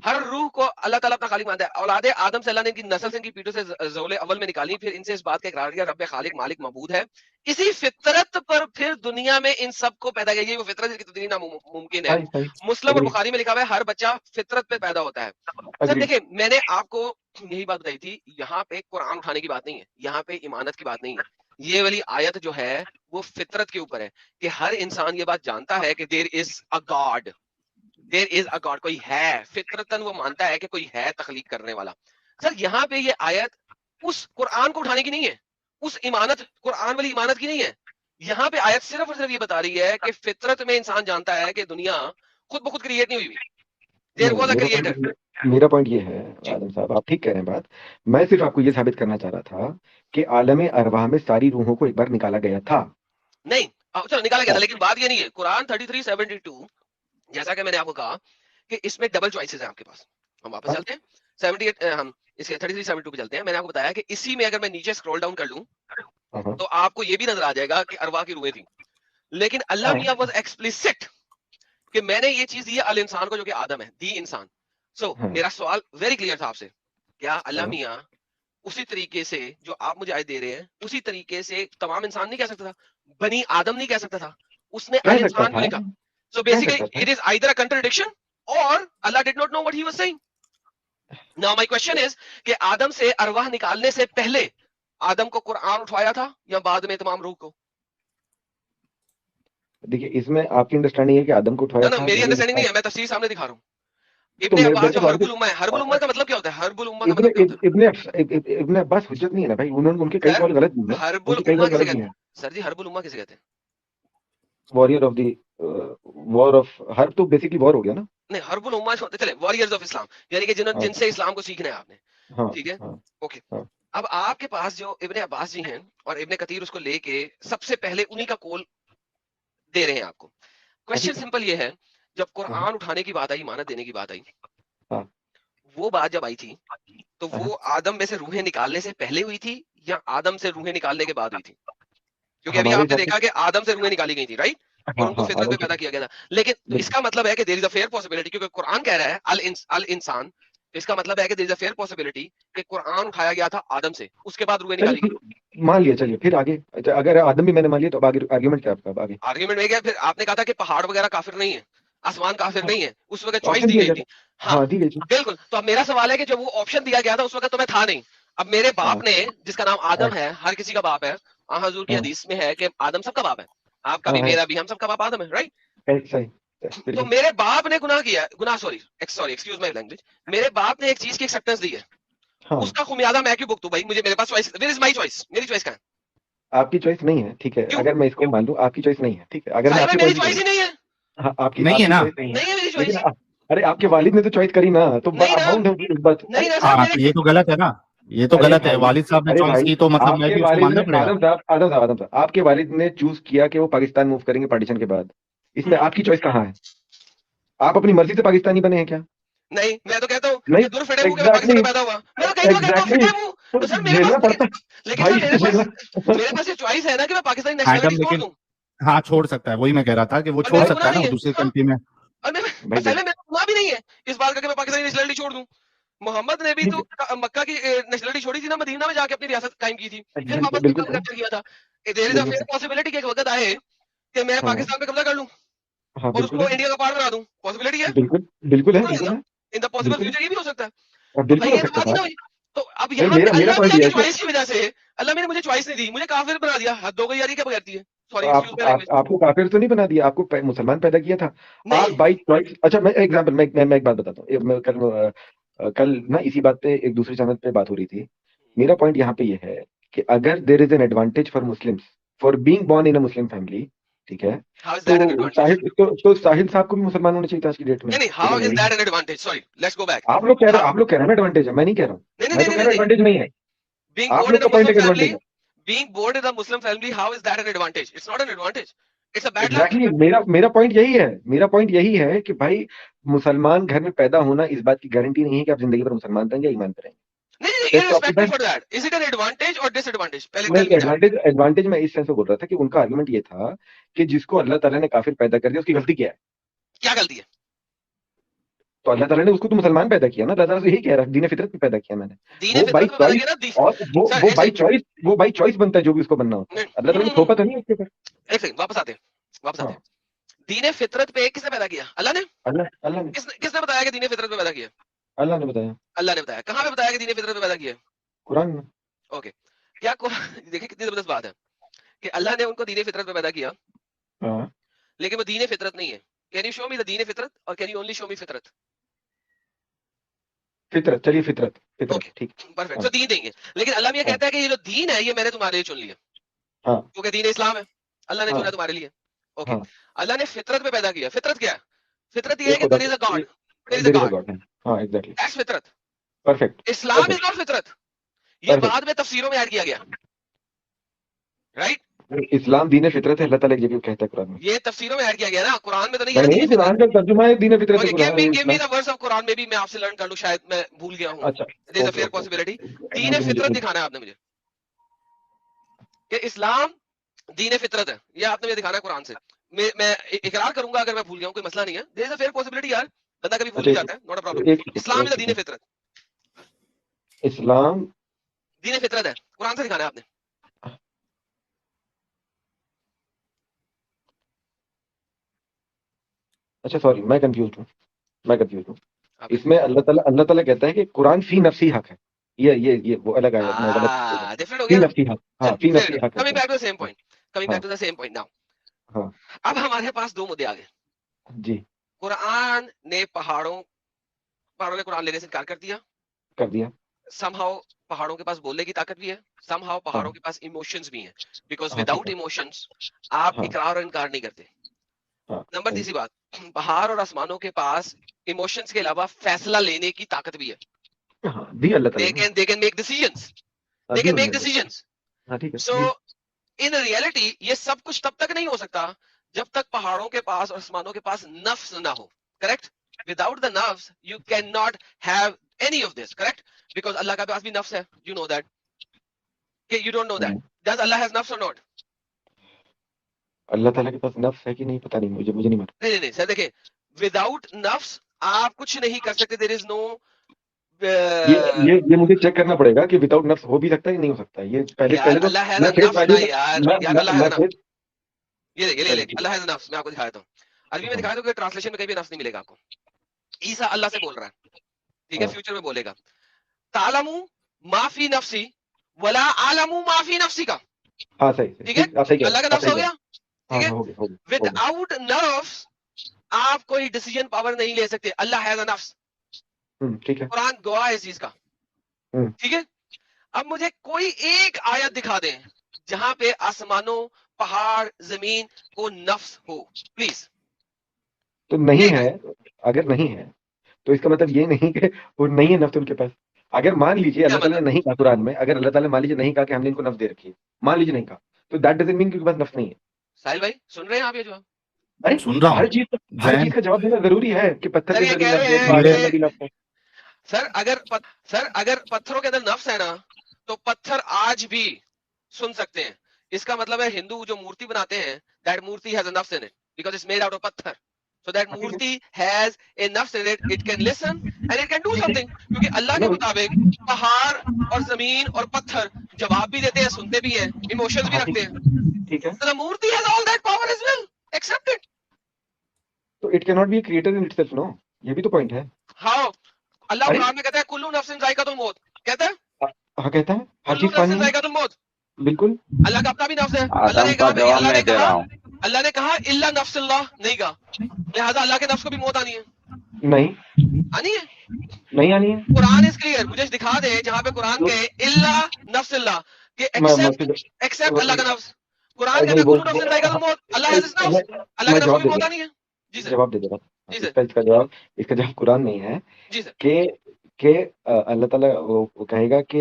हर रूह को अल्लाह ताला अपना खालिक मानता है। औलादे आदम से अल्लाह ने इनकी नस्ल से इनकी पीठों से ज़ौले अव्वल में निकाली, फिर इनसे इस बात का इकरार किया रब खालिक मालिक मबूद है। इसी फितरत पर फिर दुनिया में इन सबको पैदा किया। ये वो फितरत जिसकी तब्दीली नामुमकिन है। मुस्लिम और बुखारी में लिखा हुआ है हर बच्चा फितरत पे पैदा होता है। सर देखिए, मैंने आपको यही बात बताई थी, यहाँ पे कुरान उठाने की बात नहीं है, यहाँ पे इमानत की बात नहीं है। ये वाली आयत जो है वो फितरत के ऊपर है कि हर इंसान ये बात जानता है कि देयर इज अ गॉड, कोई है। फितरतन वो मानता है कि कोई है तख्लीक करने वाला। सर यहाँ पे ये आयत उस कुरान को उठाने की नहीं है, उस इमानत कुरान वाली इमानत की नहीं है। यहाँ पे आयत सिर्फ और सिर्फ ये बता रही है कि फितरत में इंसान जानता है कि दुनिया खुद ब खुद क्रिएट नहीं हुई। There was a creator. मेरा पॉइंट ये है आदम साहब, आप ठीक कह रहे हैं बात। मैं सिर्फ आपको ये साबित करना चाह रहा था कि आलम अरवाह में सारी रूहों को एक बार निकाला गया था। नहीं चलो निकाला गया था, लेकिन बात ये नहीं है। कुरान 33:72, जैसा कि मैंने आपको कहा कि इसमें डबल चॉइसेस हैं आपके पास। हम वापस चलते हैं 78, हम इसके 33:72 पे चलते हैं। मैंने आपको बताया कि इसी में अगर मैं नीचे स्क्रॉल डाउन कर लूं तो आपको ये भी नजर आ जाएगा कि अरवाह की रूहें थी। लेकिन अल्लाह मियां वाज एक्सप्लिसिट कि मैंने ये चीज दी अल इंसान को, जो कि आदम है, दी इंसान। मेरा सवाल वेरी क्लियर था आपसे, क्या अल्लाह मियां उसी तरीके से जो आप मुझे आयत दे रहे हैं उसी तरीके से तमाम इंसान नहीं कह सकता था? बनी आदम नहीं कह सकता था? उसने अल इंसान को लिखा। So basically, it is either a contradiction or Allah did not know what he was saying. Now my question is कि आदम से अरवाह निकालने से पहले आदम को कुरान उठवाया था या बाद में तमाम रूह को? देखिए, इसमें आपकी अंडरस्टैंडिंग है कि आदम को उठवाया था। मेरी अंडरस्टैंडिंग नहीं है, मैं तफसीर सामने दिखा रहा हूँ। इब्ने अब्बास जो हरबुल उम्मा है, हरबुल उम्मा का मतलब क्या होता है? हरबुल उम्मा का मतलब क्या होता है? इब्ने अब्बास हुज्जत नहीं है ना भाई, उन्होंने उनके कई कौल गलत दिए हैं। हरबुल उम्मा किसे कहते हैं सर जी? हरबुल उम्मा किसे कहते हैं? Warrior of the war of herb, तो बेसिकली वॉर हो गया ना। नहीं, हरबुल उम्मा चले वॉरियर्स ऑफ इस्लाम, यानी कि जिनसे इस्लाम को सीखना है आपने। ठीक है, ओके। अब आपके पास जो इब्ने अब्बास जी हैं और इब्ने कतीर उसको लेके सबसे पहले उन्हीं का कौल दे रहे हैं आपको। क्वेश्चन सिंपल ये है, जब कुरान उठाने की बात आई, इमानत देने की बात आई, वो बात जब आई थी तो वो आदम में से रूहें निकालने से पहले हुई थी या आदम से रूहें निकालने के बाद हुई थी? क्योंकि अभी आपने देखा कि आदम से रूहें निकाली गई थी, राइट? और उनको फितरत में पैदा किया गया था। लेकिन इसका मतलब है कि there is a fair possibility, क्योंकि कुरान कह रहा है अल इंसान, इसका मतलब है कि there is a fair possibility कि कुरान उठाया गया था आदम से, उसके बाद रूहें निकाली गई। मान लिया, चलिए फिर आगे। अगर आदम भी मैंने मान लिया तो आगे आर्गुमेंट क्या आपका? आगे आर्गुमेंट में क्या? फिर आपने कहा था कि पहाड़ वगैरह काफिर नहीं है, आसमान काफिर नहीं है, उस वक्त चॉइस दी गई थी। हाँ बिल्कुल। तो अब मेरा सवाल है कि जब वो ऑप्शन दिया गया था उस वक्त तो मैं था नहीं। अब मेरे बाप ने, जिसका नाम आदम है, हर किसी का बाप है, हुजूर की हदीस में है कि आदम सबका बाप है, आपका भी मेरा भी, हम सबका बाप आदम है, राइट? तो मेरे बाप ने एक्सक्यूज माय लैंग्वेज, मेरे बाप ने एक चीज की एक्सेप्टेंस दी है, उसका खुमियाजा मैं क्यों भुगतूं भाई? मुझे, मेरे पास choice, where is my choice? मेरी चॉइस कहां है? आपकी चॉइस नहीं है, ठीक है। अगर मैं इसको मान लूं आपकी चॉइस नहीं है, ठीक है। अगर मेरी चॉइस ही नहीं है। आपकी नहीं है ना? नहीं है मेरी चॉइस। अरे आपके वालिद ने तो चॉइस करी ना, तो बाउंड है इस बात। ये तो गलत है ना, ये तो गलत है। वालिद साहब ने चॉइस की तो मतलब मैं भी उसको मानना पड़ेगा। आदम साहब, आपके वालिद ने चूज किया कि वो पाकिस्तान मूव करेंगे पार्टीशन के बाद। اس میں آپ کی چوائس کہاں ہے؟ آپ اپنی مرضی سے پاکستانی بنے ہیں کیا؟ نہیں، میں تو کہتا ہوں نہیں، کہ دور فٹے منہ کے میں پاکستان میں پیدا ہوا، میں تو کہیں کہتا ہوں فٹے منہ، تو سر میرے جھیلنا پاس، پڑتا لیکن بھائی، سر میرے پاس یہ چوائس ہے نا کہ میں پاکستانی نیشنلٹی چھوڑ دوں، ہاں چھوڑ سکتا ہے، وہی میں کہہ رہا تھا کہ وہ اور چھوڑ میرا سکتا گناہ ہے نا نہیں ہے، دوسری ہاں، کنٹری میں. اور میں بھائی اصل میں میرا گناہ بھی نہیں ہے اس بات کا کہ میں پاکستانی نیشنلٹی چھوڑ دوں. محمد نے بھی تو مکہ کی نیشنلٹی چھوڑی تھی نا، مدینہ میں جا کے اپنی ریاست قائم کی تھی، پھر واپس بالکل مکہ کیا تھا. دیر از اے فیئر پاسبلٹی کہ ایک وقت آئے کہ میں پاکستان پہ قبضہ کر لوں ہاں اور اس بالکل کو ہے، انڈیا کا پارٹ بنا دوں، پاسبلٹی ہے، بالکل بالکل ہے، بالکل ہے، ان دا پاسبل بالکل فیوچر یہ بھی ہو سکتا ہے. تو بالکل بھائی ہو یہ تو سکتا بات ہی تھا. نہ ہوئی. تو اب نہیں، یہاں پہ میرا اللہ پوائنٹ یہ کی ہے کہ چوائس کی وجہ سے، اللہ نے مجھے چوائس نہیں دی، مجھے کافر بنا دیا. حد ہو گئی یار، یہ کیا بغیرتی ہے، سوری ایکسکیوز می لینگویج. آپ کو کافر تو نہیں بنا دیا، آپ کو مسلمان پیدا کیا تھا. آپ نہیں بائی چوائس. اچھا میں ایگزامپل، میں ایک بات بتاتا ہوں. میں کل نا اسی بات پہ ایک دوسرے چینل پہ بات ہو رہی تھی. میرا پوائنٹ یہاں پہ یہ ہے کہ اگر there is an advantage for Muslim for being born in Muslim family, ٹھیک ہے، how is تو that an advantage؟ تو ساحل صاحب کو بھی مسلمان ہونا چاہیے تھا آج کی ڈیٹ میں. نہیں how is that an advantage؟ sorry let's go back. آپ لوگ کہہ رہے ہیں ایڈوانٹیج ہے، میں نہیں کہہ رہا ہوں. نہیں میں نہیں تو نہیں کہہ رہا ہوں نہیں، ایڈوانٹیج نہیں ہے. being آپ born لوگ in a کا پوائنٹ Muslim ایک family، ایڈوانٹیج ہے. being born in a Muslim family, how is that an advantage؟ it's not an advantage, it's a bad luck. Exactly میرا پوائنٹ یہی ہے. میرا پوائنٹ یہی ہے کہ بھائی مسلمان گھر میں پیدا ہونا اس بات کی گارنٹی نہیں ہے کہ آپ زندگی پر مسلمان رہیں گے یا ایمان پر رہیں گے. نہیں نہیں irrespective for that is it an advantage or disadvantage؟ پہلے tell me that. ایڈوانٹیج میں اس سینس سے بول رہا تھا کہ ان کا آرگومنٹ یہ تھا کہ جس کو اللہ تعالیٰ نے کافر پیدا کر دیا اس کی غلطی کیا ہے؟ کیا غلطی ہے؟ تو اللہ تعالیٰ نے اس کو تو مسلمان پیدا کیا نا. اللہ تعالیٰ سے یہی کہہ رہا ہے دین فطرت میں پیدا کیا میں نے. دین وہ بائی فطرت میں پیدا چوائس، کیا نا اور سر. وہ ایک بائی سیکنڈ چوائس، وہ بائی چوائس بنتا ہے جو بھی اس کو بننا ہوتا ہے. اللہ تعالیٰ نے تھوپا تو نہیں اس کے اوپر. ایک سیکنڈ، واپس آتے ہیں. دین فطرت پہ کس نے پیدا کیا؟ اللہ نے. اللہ نے کس نے بتایا کہ دین فطرت پہ پیدا کیا؟ اللہ نے بتایا. اللہ نے بتایا. کہاں پہ بتایا کہ دین فطرت پہ پیدا کیا؟ قرآن میں. اوکے، کیا دیکھیں کتنی زبردست بات ہے کہ اللہ نے ان کو دین فطرت پہ پیدا کیا ہاں لیکن وہ دین فطرت نہیں ہے. کین یو شو می دا دین فطرت اور کین یو اونلی شو می فطرت؟ فطرت، چلیے فطرت اوکے ٹھیک. پرفیکٹ. تو دین نہیں ہے، لیکن اللہ یہ کہتا ہے کہ یہ جو دین ہے یہ میں نے تمہارے لیے چن لیا ہاں کیونکہ دین اسلام ہے، اللہ نے چنا تمہارے لیے. اوکے، اللہ نے فطرت پہ پیدا کیا. فطرت کیا ہے؟ فطرت یہ ہے کہ there is a God. There is a God. ہاں ایگزیکٹلی That's فطرت. پرفیکٹ. اسلام از ناٹ فطرت. یہ بعد میں تفسیروں میں ایڈ کیا گیا، رائٹ؟ اسلام دین فطرت ہے، اللہ تعالیٰ یہ کہتا ہے قرآن میں. یہ تفسیروں میں ایڈ کیا گیا نا، قرآن میں تو نہیں ہے نا نہیں دین فطرت. قرآن کا ترجمہ ہے دین فطرت. give me the verse of قرآن میں بھی میں آپ سے لرن کر لوں، شاید میں بھول گیا ہوں. اچھا there is a fair possibility. دین فطرت دکھانا ہے آپ نے مجھے کہ اسلام دین فطرت ہے، یہ آپ نے مجھے دکھانا ہے قرآن سے. میں اقرار کروں گا اگر میں بھول گیا ہوں، کوئی مسئلہ نہیں ہے. there is a fair possibility یار، بندہ کبھی بھول بھی جاتا ہے، not a problem. Islam is دین فطرت. اسلام دین فطرت ہے، قرآن سے دکھانا ہے آپ نے. اچھا سوری میں کنفیوز ہوں. اس میں اللہ تعالیٰ کہتا ہے کہ قرآن فی نفسی حق ہے. یہ وہ الگ آیت میں غلط. ڈفرنٹ ہو فی گیا. نفسی حق. ہاں فی نفسی حق. Coming back to same point, coming back to the same point now. ہاں اب ہمارے پاس دو مدعے آ گئے. جی قرآن نے پہاڑوں نے قرآن لینے سے انکار کر دیا. سم ہاؤ پہاڑوں کے پاس بولنے کی طاقت بھی ہے، سم ہاؤ پہاڑوں کے پاس ایموشنز بھی ہیں، بیکاز وداؤٹ ایموشنز آپ اقرار اور انکار نہیں کرتے. نمبر تیسری بات، پہاڑ اور آسمانوں کے پاس ایموشنز کے علاوہ فیصلہ لینے کی طاقت بھی ہے. they can make decisions. So in reality یہ سب کچھ تب تک نہیں ہو سکتا جب تک پہاڑوں کے پاس اور آسمانوں کے پاس نفس نہ ہو. Correct? without the nafs you cannot have any of this. correct? because اللہ کا پاس بھی نفس ہے. you know that کہ you don't know that. does Allah has nafs or not؟ اللہ تعالیٰ کے پاس نفس ہے کہ نہیں پتہ نہیں، مجھے نہیں معلوم. نہیں سر دیکھیں، وداؤٹ نفس آپ کچھ نہیں کر سکتے. there is no یہ مجھے چیک کرنا پڑے گا کہ وداؤٹ نفس ہو بھی سکتا ہے یا نہیں ہو سکتا. یہ پہلے تو اللہ ہے اللہ ہے نفس. میں آپ کو دکھاتا ہوں، عربی میں دکھاتا ہوں کہ ٹرانسلیشن میں کہیں بھی نفس نہیں ملے گا آپ کو. عیسیٰ اللہ سے بول رہا ہے، ٹھیک ہے، فیوچر میں بولے گا تعلم ما فی نفسی ولا اعلم ما فی نفسی کا. ہاں صحیح ٹھیک ہے، اللہ کا نفس ہو گیا. ٹھیک ہے، ود آؤٹ نفس آپ کوئی ڈیسیژن پاور نہیں لے سکتے. اللہ ہیز اے نفس. ٹھیک ہے، قرآن گواہ ہے اس چیز کا. ٹھیک ہے، اب مجھے کوئی ایک آیت دکھا دیں جہاں پہ آسمانوں، پہاڑ، زمین کو نفس ہو پلیز. تو نہیں ہے. اگر نہیں ہے تو اس کا مطلب یہ نہیں کہ وہ نہیں ہے نفس ان کے پاس. اگر مان لیجیے اللہ تعالیٰ نے نہیں کہا قرآن میں، اگر اللہ تعالیٰ مان لیجیے نہیں کہا کہ ہم نے ان کو نفس دے رکھی ہے، مان لیجیے نہیں کہا، تو دیٹ ڈزنٹ مین کہ ان کے پاس نفس نہیں ہے. ساحل بھائی سن رہے ہیں آپ یہ جو अरे सुन रहा हर हूँ चीज का जवाब देना जरूरी है कि पत्थर सर के ये अंदर कह रहे नफ्स है, हैं पहाड़ के कि अंदर भी नफ्स है। सर अगर पत्थरों के अंदर नफ्स है ना, तो पत्थर आज भी सुन सकते हैं। इसका मतलब है हिंदू जो मूर्ति बनाते हैं, दैट मूर्ति हैज अ नफ्स in it because it's made out of पत्थर। So that मूर्ति has a nafs in it, it can listen and it can do something. क्योंकि अल्लाह के मुताबिक पहाड़ और जमीन और पत्थर जवाब भी देते हैं, सुनते भी हैं, इमोशंस भी रखते हैं। ठीक है, So the मूर्ति has all that power as well. Accept it. तो it can not be creator in itself, no, ये भी तो पॉइंट है। How? अल्लाह अरे कुरान में कहता है कुल्लू नफ्सिन जायकातुल मौत, कहता है हाँ कहता है हर कुल्लू चीज फानी नफ्सिन है, जायकातुल मौत। बिल्कुल। अल्लाह का अपना भी नफ्स है। अल्लाह ने आदम का कहा जवाब मैं दे रहा हूँ। अल्लाह ने कहा इल्ला नफ्सुल्लाह नहीं कहा, लिहाजा अल्लाह के नफ्स को भी मौत आनी है, नहीं आनी है। नहीं आनी है। कुरान इज क्लियर, मुझे दिखा दे जहां पे कुरान के इल्ला नफ्सुल्लाह के एक्सेप्ट अल्लाह का नफ्स। कुरान कहता है कुल्लू नफ्सिन जायकातुल मौत, अल्लाह हैज हिज नफ्स, अल्लाह के नफ्स को भी मौत आनी है। जी सर, जवाब दे दे जी सर, इसका जवाब कुरान में ही है जी सर। कि अल्लाह ताला वो कहेगा कि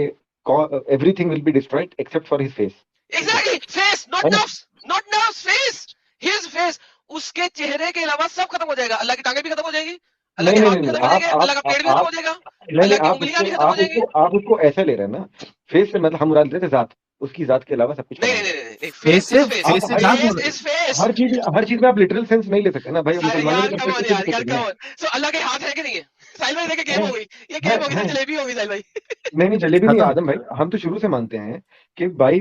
everything will be destroyed except for his face. Exactly, face not नफ्स, नॉट नफ्स, फेस, हिज फेस, उसके चेहरे के अलावा सब खत्म हो जाएगा। अल्लाह की टांगें भी खत्म हो जाएगी, अल्लाह के हाथ भी खत्म हो जाएंगे, अल्लाह का पेट भी खत्म हो जाएगा, अल्लाह की उंगलियां भी खत्म हो जाएंगी। आप उसको ऐसा ले रहे हैं ना, फेस से मतलब हम मुराद लेते जात, उसकी जात के अलावा सब कुछ। नहीं, फेस इज फेस। हर चीज में आप लिटरल सेंस नहीं ले सकते ना भाई। सो अल्लाह के हाथ है कि नहीं है? साहिल भाई देखे गेम हो गई, ये गेम हो गई, जलेबी हो गई साहिल भाई। नहीं जलेबी नहीं आदम भाई, हम तो शुरू से मानते हैं कि भाई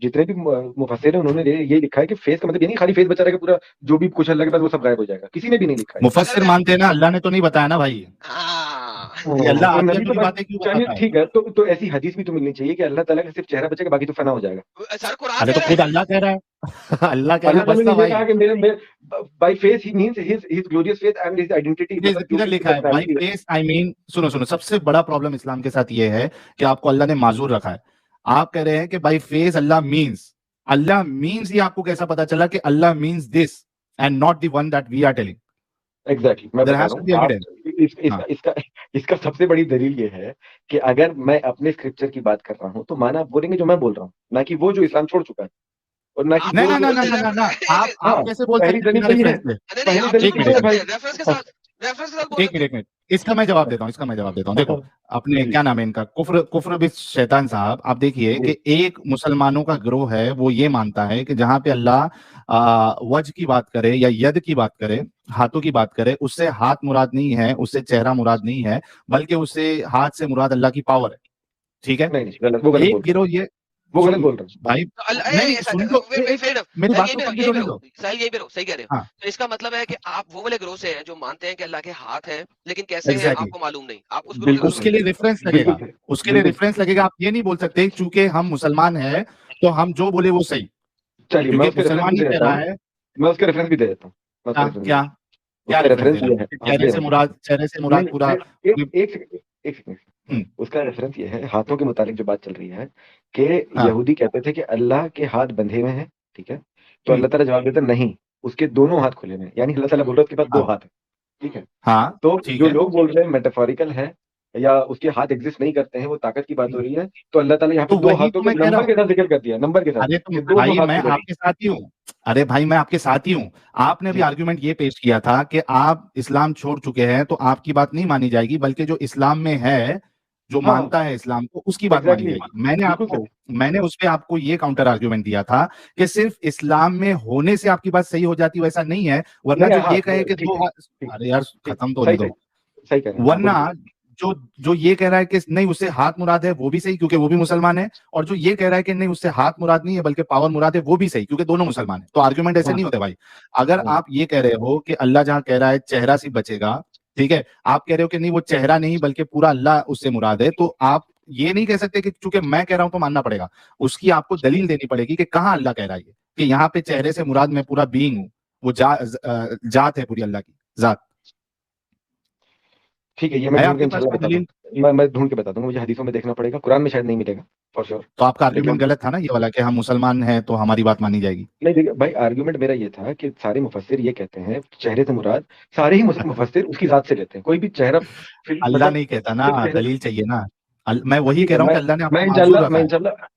जितने भी मुफस्सिर हैं उन्होंने ये लिखा है कि फेस का मतलब ये नहीं खाली फेस बचा रहेगा, पूरा जो भी कुछ अल्लाह के पास वो सब गायब हो जाएगा, किसी ने भी नहीं लिखा है। मुफस्सिर मानते हैं ना, अल्लाह ने तो नहीं बताया ना भाई। अल्लाह नबी तो चलिए ठीक है, तो ऐसी हदीस भी तो मिलनी चाहिए कि अल्लाह ताला का सिर्फ चेहरा बचेगा, बाकी तो फना हो जाएगा। सर कुरान अरे तो खुद अल्लाह कह रहा है अल्लाह कह रहा है बस भाई, कहा कि मेरे by face he means his glorious face and his identity. इधर लिखा है बाय फेस, आई मीन सुनो सबसे बड़ा प्रॉब्लम इस्लाम के साथ ये है कि आपको अल्लाह ने माजूर रखा है। आप कह रहे हैं कि बाय फेस अल्लाह मींस, ये आपको कैसा पता चला कि अल्लाह means this and not the one that we are telling? Exactly, मैं बता रहा हूं, इसका सबसे बड़ी दलील ये है कि अगर मैं अपने स्क्रिप्चर की बात कर रहा हूं तो माना आप बोलेंगे जो मैं बोल रहा हूं, ना कि वो जो इस्लाम छोड़ चुका है, और ना कि ना आप कैसे बोल सकते हैं? एक मिनट, इसका मैं जवाब देता हूँ। देखो अपने क्या नाम है इनका, कुफ्र बिस शैतान साहब, आप देखिए कि एक मुसलमानों का गिरोह है वो ये मानता है कि जहां पे अल्लाह वज की बात करे या यद की बात करे, हाथों की बात करे, उससे हाथ मुराद नहीं है, उससे चेहरा मुराद नहीं है, बल्कि उससे हाथ से मुराद अल्लाह की पावर है। ठीक है, एक गिरोह ये वो गलत बोल रहे भाई, मेरी बात को सही कह रहे हो। तो इसका मतलब है कि आप वो वाले ग्रोह से हैं जो मानते हैं कि अल्लाह के हाथ है, लेकिन कैसे है आपको मालूम नहीं। आप उसके लिए रेफरेंस लगेगा, आप ये नहीं बोल सकते चूंकि हम मुसलमान हैं तो हम जो बोले वो सही। चलिए मैं मुसलमान ही कह रहा है, मैं उसका रेफरेंस भी दे देता हूँ। क्या रेफरेंस है? चेहरे से मुराद पूरा। एक सेकंड, उसका रेफरेंस ये है, हाथों के मुतालिक जो बात चल रही है कि यहूदी कहते थे कि अल्लाह के हाथ बंधे हुए हैं, ठीक है, तो अल्लाह ताला जवाब देता नहीं, उसके दोनों हाथ खुले हुए हैं, यानी अल्लाह ताला बोल रहा है उसके पास दो हाथ है, ठीक है। हाँ, तो जो लोग बोल रहे हैं मेटाफोरिकल है या उसके हाथ एग्जिस्ट नहीं करते हैं, वो ताकत की बात हो रही है, तो अल्लाह ताला यहाँ पे दो हाथों को नंबर के साथ जिक्र कर दिया, नंबर के साथ। अरे तो भाई मैं आपके साथ ही हूँ, आपके साथ ही हूँ। आपने भी आर्गुमेंट ये पेश किया था कि आप इस्लाम छोड़ चुके हैं तो आपकी बात नहीं मानी जाएगी, बल्कि जो इस्लाम में है, जो मानता है इस्लाम को, उसकी बात मानी जाएगी। मैंने उस पे आपको ये काउंटर आर्गुमेंट दिया था कि सिर्फ इस्लाम में होने से आपकी बात सही हो जाती, वैसा नहीं है। वरना जो ये कहे कि दो, अरे यार खत्म तो नहीं दो, वरना जो ये कह रहा है कि नहीं उससे हाथ मुराद है वो भी सही, क्योंकि वो भी मुसलमान है, और जो ये कह रहा है कि नहीं उससे हाथ मुराद नहीं है बल्कि पावर मुराद है, वो भी सही, क्योंकि दोनों मुसलमान है। तो आर्गुमेंट ऐसे नहीं होते भाई। अगर आप ये कह रहे हो कि अल्लाह जहां कह रहा है चेहरा सिर्फ बचेगा, ठीक है, आप कह रहे हो कि नहीं वो चेहरा नहीं बल्कि पूरा अल्लाह उससे मुराद है, तो आप ये नहीं कह सकते कि चूंकि मैं कह रहा हूं तो मानना पड़ेगा। उसकी आपको दलील देनी पड़ेगी कि कहां अल्लाह कह रहा है कि यहाँ पे चेहरे से मुराद मैं पूरा बीइंग हूँ, वो जात है पूरी अल्लाह की जात। ठीक है, ये मैं ढूंढ के बता दूंगा, मुझे हदीसों में देखना पड़ेगा, कुरान में शायद नहीं मिलेगा फॉर श्योर। तो आपका आर्गुमेंट गलत था ना ये वाला कि हम मुसलमान हैं तो हमारी बात मानी जाएगी? नहीं देखिए भाई, आर्गुमेंट मेरा ये था कि सारे मुफस्सिर ये कहते हैं चेहरे से मुराद, सारे ही मुफस्सिर उसकी जात से लेते हैं, कोई भी चेहरा अल्लाह नहीं कहता ना, दलील चाहिए ना। मैं वही कह रहा हूँ कि अल्लाह ने,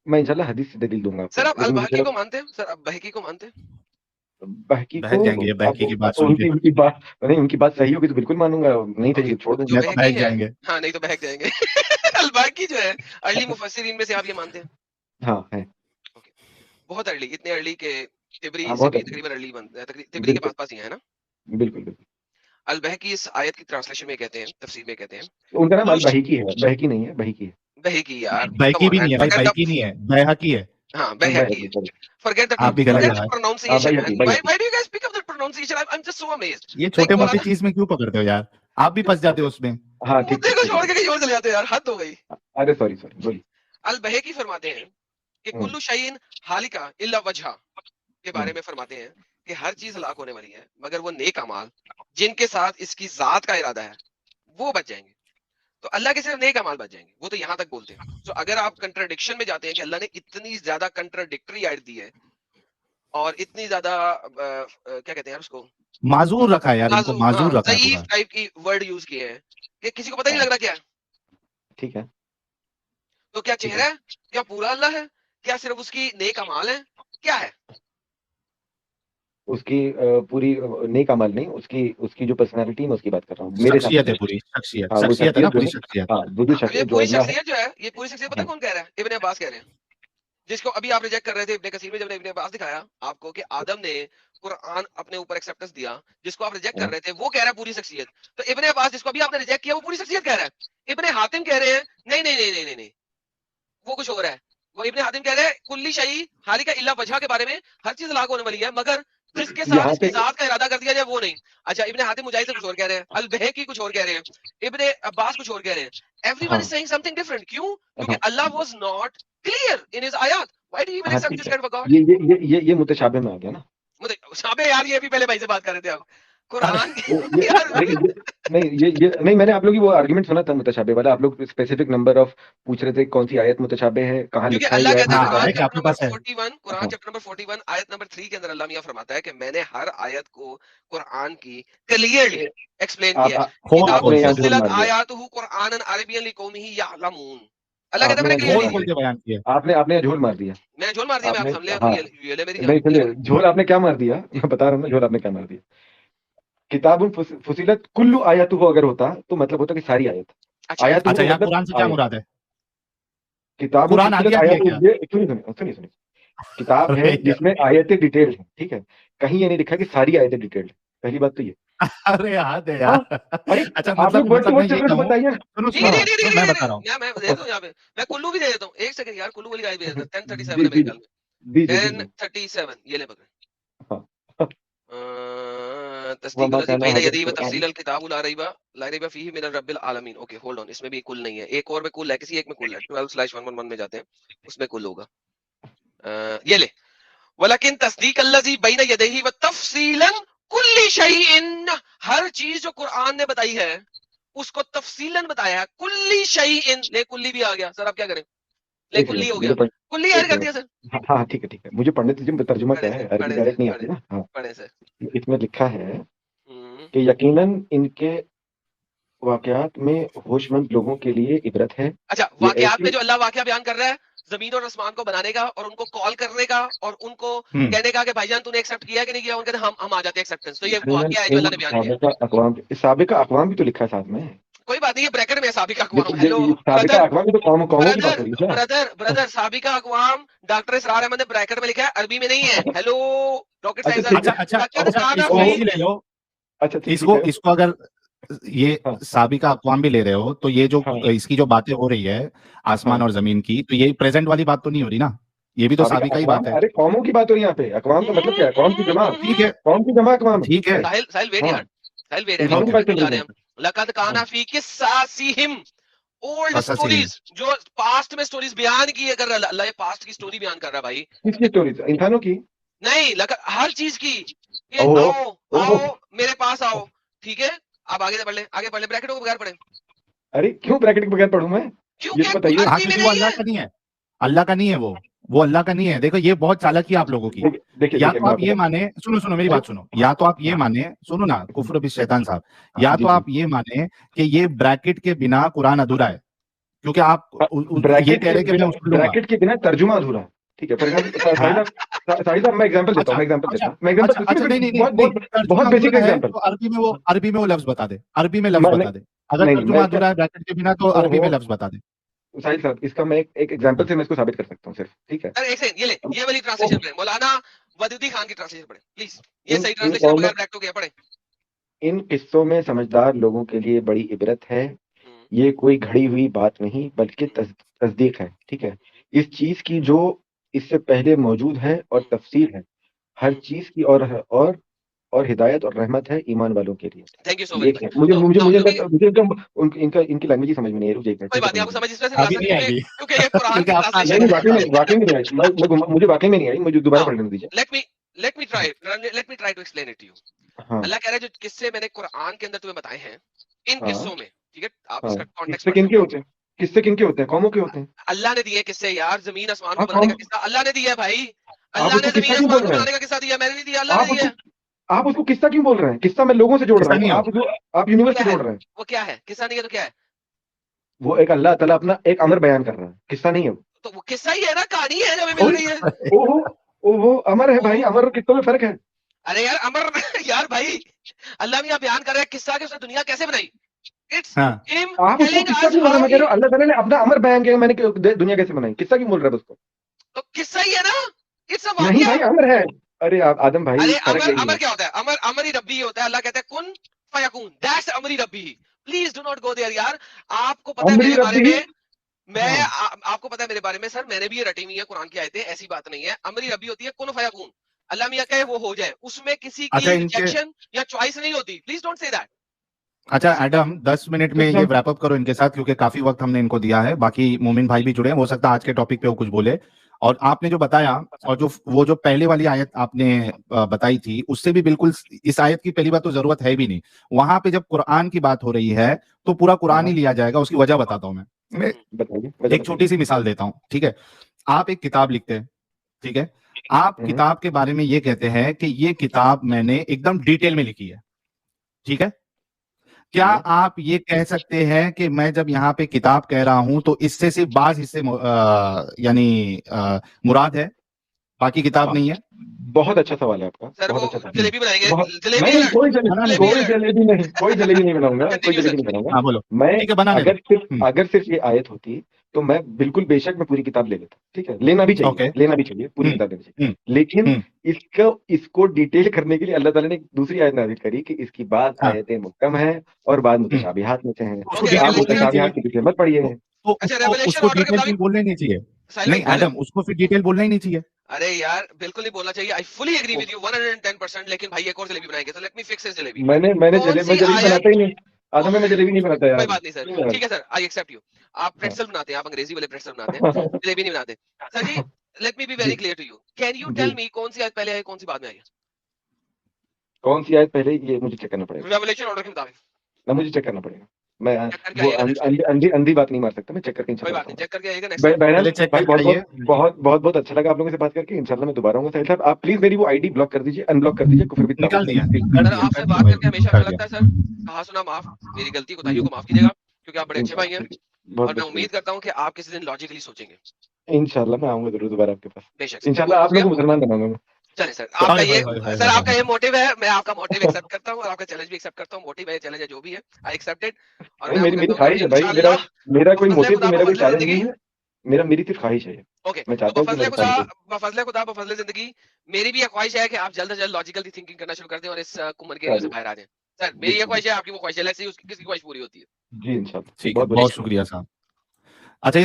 मैं इंशाल्लाह हदीस से दलील दूंगा। सर आप अल-बहकी को मानते हैं? सर आप बहकी को मानते हैं? बहकी बहक जाएंगे बहकी की बात सुन के। उनकी बात नहीं, उनकी बात सही होगी तो बिल्कुल मानूंगा, नहीं तो छोड़ दूंगा। तो बहक जाएंगे। हाँ नहीं तो बहक जाएंगे। अल-बाकी जो है अर्ली मुफस्सिरीन में से आप ये मानते हैं? हाँ है। बहुत अर्ली, इतने अर्ली के तिबरी से भी तकरीबन अर्ली बनता है, तिबरी के पास ही है ना? बिल्कुल बिल्कुल। अल-बहकी इस आयत की ट्रांसलेशन में कहते हैं, तफसीर में कहते हैं, उनका नाम अल-बहकी है, बहकी नहीं है, बहकी है। बहकी यार, बहकी भी नहीं है भाई, बहकी नहीं है, बहकी है। हाँ बहकी है। Forget the pronunciation. Why do you guys pick up the pronunciation? I'm just so amazed. ये छोटे मोटे चीज में क्यों पकड़ते हो यार, आप भी फंस जाते हो उसमें। हाँ ठीक है, छोड़ के कहीं और चले जाते हो यार, हद हो गई। अरे सॉरी बोलिए। अल-बहकी फरमाते हैं कि कुल्लु शैइन हालिका इल्ला वजहा के बारे में फरमाते हैं कि हर चीज हलाक होने वाली है मगर वो नेक अमाल जिनके साथ इसकी जात का इरादा है वो बच जाएंगे। तो अल्लाह के सिर्फ नेक अमाल बच जाएंगे, वो तो यहाँ तक बोलते हैं। तो अगर आप कंट्राडिक्शन में जाते हैं कि अल्लाह ने इतनी ज्यादा कंट्राडिक्टरी आयत दी है और इतनी ज्यादा क्या कहते हैं उसको, माजूर रखा है यार, इनको माजूर रखा है, ज़ईफ टाइप की वर्ड यूज किए हैं कि किसी को पता नहीं लग रहा क्या है। ठीक है, तो क्या चेहरा है, क्या पूरा अल्लाह है, क्या सिर्फ उसकी नेक अमाल है, क्या है? उसकी पूरी नेक अमल नहीं, उसकी जो पर्सनालिटी है मैं उसकी बात कर रहा हूँ। मेरे शख्सियत है, पूरी शख्सियत है ना, पूरी शख्सियत। हाँ वो जो शख्सियत जो है, ये पूरी शख्सियत पता कौन कह रहा है? इब्ने अब्बास कह रहे हैं, जिसको अभी आप रिजेक्ट कर रहे थे इब्ने कसीर में, जब इब्ने अब्बास दिखाया आपको कि आदम ने कुरान अपने ऊपर एक्सेप्टेंस दिया, जिसको आप रिजेक्ट कर रहे थे वो कह रहा है पूरी शख्सियत। तो इब्ने अब्बास जिसको अभी आपने रिजेक्ट किया वो पूरी शख्सियत कह रहा है। इब्ने हातिम कह रहे हैं नहीं नहीं नहीं नहीं नहीं, वो कुछ हो रहा है। वो इब्ने हातिम कह रहे हैं कुल्ली शई हालिका इल्ला वजहा के बारे में हर चीज हलाक होने वाली है मगर जिसके साथ इसकी जात का इरादा कर दिया जाए वो नहीं। अच्छा, इब्ने हातिम मुजाहिद कुछ और कह रहे हैं, अल-बहकी कुछ और कह रहे हैं, इब्ने अब्बास कुछ और कह रहे हैं। Everyone is saying something different. क्यों? क्योंकि अल्लाह was not clear in his आयत। Why do you even accept this kind of God? ये मुतशाबे में आ गया ना। मुतशाबे यार, ये भी पहले भाई से बात कर रहे थे आप कुरान नहीं मैंने आप लोग की वो आर्गुमेंट सुना था मुतशाबे वाला। आप लोग स्पेसिफिक नंबर ऑफ पूछ रहे थे कौन सी आयत मुतशाबे है, कहां लिखा है। अल्लाह कहता है कुरान चैप्टर नंबर 41 आयत नंबर 3 के अंदर अल्लाह मियां फरमाता है कि मैंने हर आयत को कुरान की क्लियरली एक्सप्लेन किया है। किताबुन फुस्सिलत आयातुहु कुरानन अरबियन लिकौमिही यअलमून। अल्लाह कहता है मैंने क्लियरली बयान किया। आपने झोल मार दिया। मैं झोल मार दिया, मैं आप समझ ले, ये ले मेरी नहीं सुनिए, झोल आपने क्या मार दिया मैं बता रहा हूँ ना, झोल आपने क्या मार दिया। किताबुन फुसिलत कुल्लु आयतुहु अगर होता तो मतलब होता कि सारी आयत। अच्छा यहाँ कुरान से क्या मुराद है? किताब कुरान आ गया सुनिए किताब है जिसमें आयतें डिटेल्ड हैं, ठीक है। कहीं ये नहीं लिखा कि सारी आयतें डिटेल्ड। पहली बात तो ये। अरे याद है यार। अच्छा आप लोग वर्ड टू वर्ड चल रहे बताइए। मैं बता रहा हूँ, मैं दे दूं यहाँ पे, मैं कुल्लू भी दे देता हूँ। एक सेकंड यार, कुल्लू वाली आयत भी दे देता हूँ। 1037 है मेरे ख्याल में, 1037 ये ले पकड़। तस्दीक लज़ी बैन यदी व तफसील अल किताब ला रैब फीही मिन रब्बिल आलमीन। ओके होल्ड ऑन, इसमें भी कुल नहीं है, एक और में कुल है, किसी एक में कुल है। 12/111 में जाते हैं, उसमें कुल होगा। ये ले, वलकिन तस्दीक लज़ी बैन यदैहि व तफसीलन कुल्ली शैइन, हर चीज जो कुरान ने बताई है उसको तफसीलन बताया है। कुल्ली शैइन, ले कुल्ली भी आ गया सर, आप क्या करें? ले कुल्ली हो गया, कुल्ली ऐड कर दिया सर। हाँ ठीक है, मुझे पढ़ने दीजिए, तर्जुमा क्या है, अरबी डायरेक्ट नहीं आती ना। हाँ पढ़े सर। इसमें लिखा है कि यकीनन इनके वाकयात में होशमंद लोगों के लिए इबरत है। अच्छा, वाकयात में जो अल्लाह वाकया बयान कर रहा है जमीन और आसमान को बनाने का और उनको कॉल करने का और उनको कहने का कि भाईजान तूने एक्सेप्ट किया कि नहीं किया, उनके हम आ जाते हैं एक्सेप्टेंस। तो ये वाकया है जो अल्लाह ने बयान किया। साबिका अक़वाम भी तो लिखा है साथ में। कोई बात नहीं, ये ब्रैकेट में साबिका अक़वाम। हेलो ब्रदर, साबिका अक़वाम डॉक्टर इसरार अहमद ने ब्रैकेट में लिखा है, अरबी में नहीं है। Hello rocket science. अच्छा इसको अगर ये साबिका अक़वाम भी ले रहे हो तो ये जो इसकी जो बातें हो रही है आसमान और जमीन की, तो ये प्रेजेंट वाली बात तो नहीं हो रही ना, ये भी तो साबिका ही बात है। अरे कौमों की बात हो रही है यहाँ पे। अक़वाम का मतलब क्या है? कौम की जमा। ठीक है, कौम की जमा अक़वाम। ठीक है, साहिल वेट यार, साहिल वेट। लक़द काना फी क़िस्सासिहिम, ओल्ड स्टोरीज जो पास्ट में स्टोरीज बयान की। अगर अल्लाह पास्ट की स्टोरी बयान कर रहा है भाई, किसकी स्टोरीज? इंसानों की नहीं, हर चीज की। आओ मेरे पास आओ, ठीक है। आप आगे पढ़ ले, ब्रैकेट को बगैर पढ़े। अरे क्यों ब्रैकेट के बगैर पढ़ूं मैं? ये बताइए। वो अल्लाह का नहीं है, अल्लाह का नहीं है, वो अल्लाह का नहीं है। देखो ये बहुत चालाकी आप लोगों की। या तो आप ये माने, सुनो मेरी बात सुनो, या तो आप ये माने, सुनो ना कुफ्र बिश शैतान साहब, या तो आप ये माने कि ये ब्रैकेट के बिना कुरान अधूरा है, क्योंकि आप ये कह रहे हैं कि मैं उसको ब्रैकेट के बिना तर्जुमा अधूरा है। ठीक है, फॉर एग्जाम्पल साहिल साहब मैं एग्जांपल देता हूँ, बहुत बेसिक एग्जांपल। अरबी में वो लफ्ज बता दे, अरबी में लफ्ज बता दे, अगर तर्जुमा अधूरा है ब्रैकेट के बिना तो अरबी में लफ्ज बता दे। साहिल साहब इसका मैं एक एग्जांपल से मैं इसको साबित कर सकता हूँ सिर्फ, ठीक है। एक सेकंड, ये वाली ट्रांसलेशन पढ़ें, मौलाना वदूदी खान की ट्रांसलेशन पढ़ें प्लीज, ये सही ट्रांसलेशन बगैर ब्रैकेट हो गया, पढ़ें। इन किस्सों में समझदार लोगों के लिए बड़ी इबरत है, ये कोई घड़ी हुई बात नहीं बल्कि तस्दीक है, ठीक है, इस चीज की जो इससे पहले मौजूद है और तफसीर है हर चीज की, और हिदायत और रहमत है ईमान वालों के लिए। Thank you so much. मुझे इनकी लैंग्वेज ही समझ में नहीं आ रही। कोई बात नहीं, आपको समझ इसमें से नहीं आ सकती क्योंकि ये कुरान की ट्रांसलेशन है। वाकई में नहीं आई, मुझे वाकई में नहीं आई, मुझे दोबारा पढ़ने दीजिए। Let me try to explain it to you. अल्लाह कह रहा है जो किस्से मैंने कुरान के अंदर तुम्हें बताए हैं, इन किस्सों में, ठीक है, आप इसका कॉन्टेक्स्ट किनके होते हैं, किससे किनके होते हैं, कौमों के होते हैं? अल्लाह ने दिए किस्से यार, जमीन आसमान को बनाने का किस्सा अल्लाह ने दिया है भाई, अल्लाह ने जमीन आसमान को बनाने का किस्सा दिया, मैंने नहीं दिया, अल्लाह ने दिया। आप उसको किस्सा क्यों बोल रहे हैं? किस्सा मैं लोगों से जोड़ रहा हूँ, आप यूनिवर्स से जोड़ रहे हैं। वो क्या है? किस्सा नहीं है तो क्या है? वो एक अल्लाह ताला अपना एक अमर बयान कर रहा है, किस्सा नहीं है वो। तो वो किस्सा ही है ना, कहानी है जो हमें मिल रही है। ओहो अमर है भाई, अमर और किस्सों में फर्क है। अरे यार अमर यार भाई, अल्लाह भी यहाँ बयान कर रहा है किस्सा के उसने दुनिया कैसे बनाई। आप उसको किस्सा क्यों बोल रहे हैं? मैं कह रहा हूँ अल्लाह ताला ने अपना अमर बयान किया, मैंने दुनिया कैसे बनाई, किस्सा क्यों बोल रहा है उसको? तो किस्सा ही है ना, इट्स अ नहीं भाई अमर है। अरे आदम भाई, अरे अमर क्या होता है? अमर ही रब्बी होता है। अल्लाह कहता है कुन फयकून, दैट्स अमरी रब्बी। Please do not go there यार। आपको पता है मेरे बारे में, आपको पता है मेरे बारे में सर, मैंने भी ये रटी हुई है कुरान की आयतें, ऐसी बात नहीं है। अमरी रब्बी होती है कुन फयकून, अल्लाह मियां कहे वो हो जाए, उसमें किसी की रिजेक्शन या चॉइस नहीं होती। Please don't say that. अच्छा एडम, 10 मिनट में ये रैप अप करो इनके साथ, क्योंकि काफी वक्त हमने इनको दिया है। बाकी मोमिन भाई भी जुड़े हैं, हो सकता है आज के टॉपिक पे वो कुछ बोले। और आपने जो बताया, और जो पहले वाली आयत आपने बताई थी, उससे भी बिल्कुल इस आयत की पहली बात तो जरूरत है भी नहीं। वहां पे जब कुरान की बात हो रही है तो पूरा कुरान ही लिया जाएगा। उसकी वजह बताता हूं मैं एक छोटी सी मिसाल देता हूं, ठीक है। आप एक किताब लिखते हैं, ठीक है, आप किताब के बारे में ये कहते हैं कि ये किताब मैंने एकदम डिटेल में लिखी है, ठीक है। क्या आप ये कह सकते हैं कि मैं जब यहाँ पे किताब कह रहा हूं तो इससे सिर्फ बाज हिस्से यानी मुराद है, बाकी किताब नहीं है? बहुत अच्छा सवाल है आपका सर। बहुत वो अच्छा जलेबी बनाएंगे, कोई जलेबी नहीं बनाऊंगा। हाँ बोलो। मैं अगर सिर्फ ये आयत होती तो मैं बिल्कुल बेशक मैं पूरी किताब ले लेता, ठीक है, लेना भी चाहिए पूरी किताब लेनी चाहिए। लेकिन इसको डिटेल करने के लिए अल्लाह ताला ने दूसरी आयत नाज़िल करी कि इसकी बाद आयतें मुहकम है और बाद मुतशाबिहात में से हैं, आप मुतशाबिहात के पीछे मत पड़िए। उसको डिटेल बोलना ही नहीं चाहिए। नहीं एडम, उसको फिर डिटेल बोलना ही नहीं चाहिए। अरे यार बिल्कुल नहीं बोलना चाहिए। I fully agree with you 110%। लेकिन भाई एक और जलेबी बनाएंगे, तो let me fix this jalebi. मैंने जलेबी बनाता ही नहीं, आदम में जलेबी नहीं बनाता यार। कोई बात नहीं सर, ठीक है सर, आई एक्सेप्ट यू। आप प्रेट्सल बनाते हैं, आप अंग्रेजी वाले प्रेट्सल बनाते हैं, जलेबी नहीं बनाते। Sir ji let me be very clear to you, can you tell me कौन सी आयत पहले आई, कौन सी बाद में आई है? कौन सी आयत पहले, ये मुझे चेक करना पड़ेगा। रेवलेशन ऑर्डर के मुताबिक ना, मुझे चेक करना पड़ेगा। मैं वो अंधी बात नहीं मार सकता, मैं चेक करके इंशाल्लाह चेक करके आएगा नेक्स्ट। बहुत अच्छा लगा आप लोगों से बात करके। इंशाल्लाह मैं दोबारा आऊंगा। साहिल साहब आप प्लीज मेरी वो आईडी ब्लॉक कर दीजिए, अनब्लॉक कर दीजिए, कुफर भी निकाल दिया। सर आपसे बात करके हमेशा अच्छा लगता है सर। कहा सुना माफ, मेरी गलती कोताहियों को माफ कीजिएगा, क्योंकि आप बड़े अच्छे भाई हैं और मैं उम्मीद करता हूं कि आप किसी दिन लॉजिकली सोचेंगे। इंशाल्लाह मैं आऊंगा जरूर दोबारा आपके पास, बेशक। इंशाल्लाह आप लोग को मुसलमान बनाऊंगा मैं। चलिए सर, आपका ये मोटिव है, मैं आपका मोटिव एक्सेप्ट करता हूं और आपका चैलेंज भी एक्सेप्ट करता हूं। मोटिव है, चैलेंज है, जो भी है आई एक्सेप्टेड। और मेरी ख्वाहिश है भाई, मेरा कोई मोटिव तो मेरा कोई चैलेंज नहीं है, मेरी सिर्फ ख्वाहिश है। ओके, मैं चाहता हूं बफजले खुदा बफजले जिंदगी मेरी भी ये ख्वाहिश है कि आप जल्द से जल्द लॉजिकल थिंकिंग करना शुरू कर दें और इस कुमन के एरिया से बाहर आ जाएं। सर मेरी ये ख्वाहिश है, आपकी वो ख्वाहिश है, लेट्स सी किसकी ख्वाहिश पूरी होती है। जी इंशाल्लाह। बहुत शुक्रिया साहब। अच्छा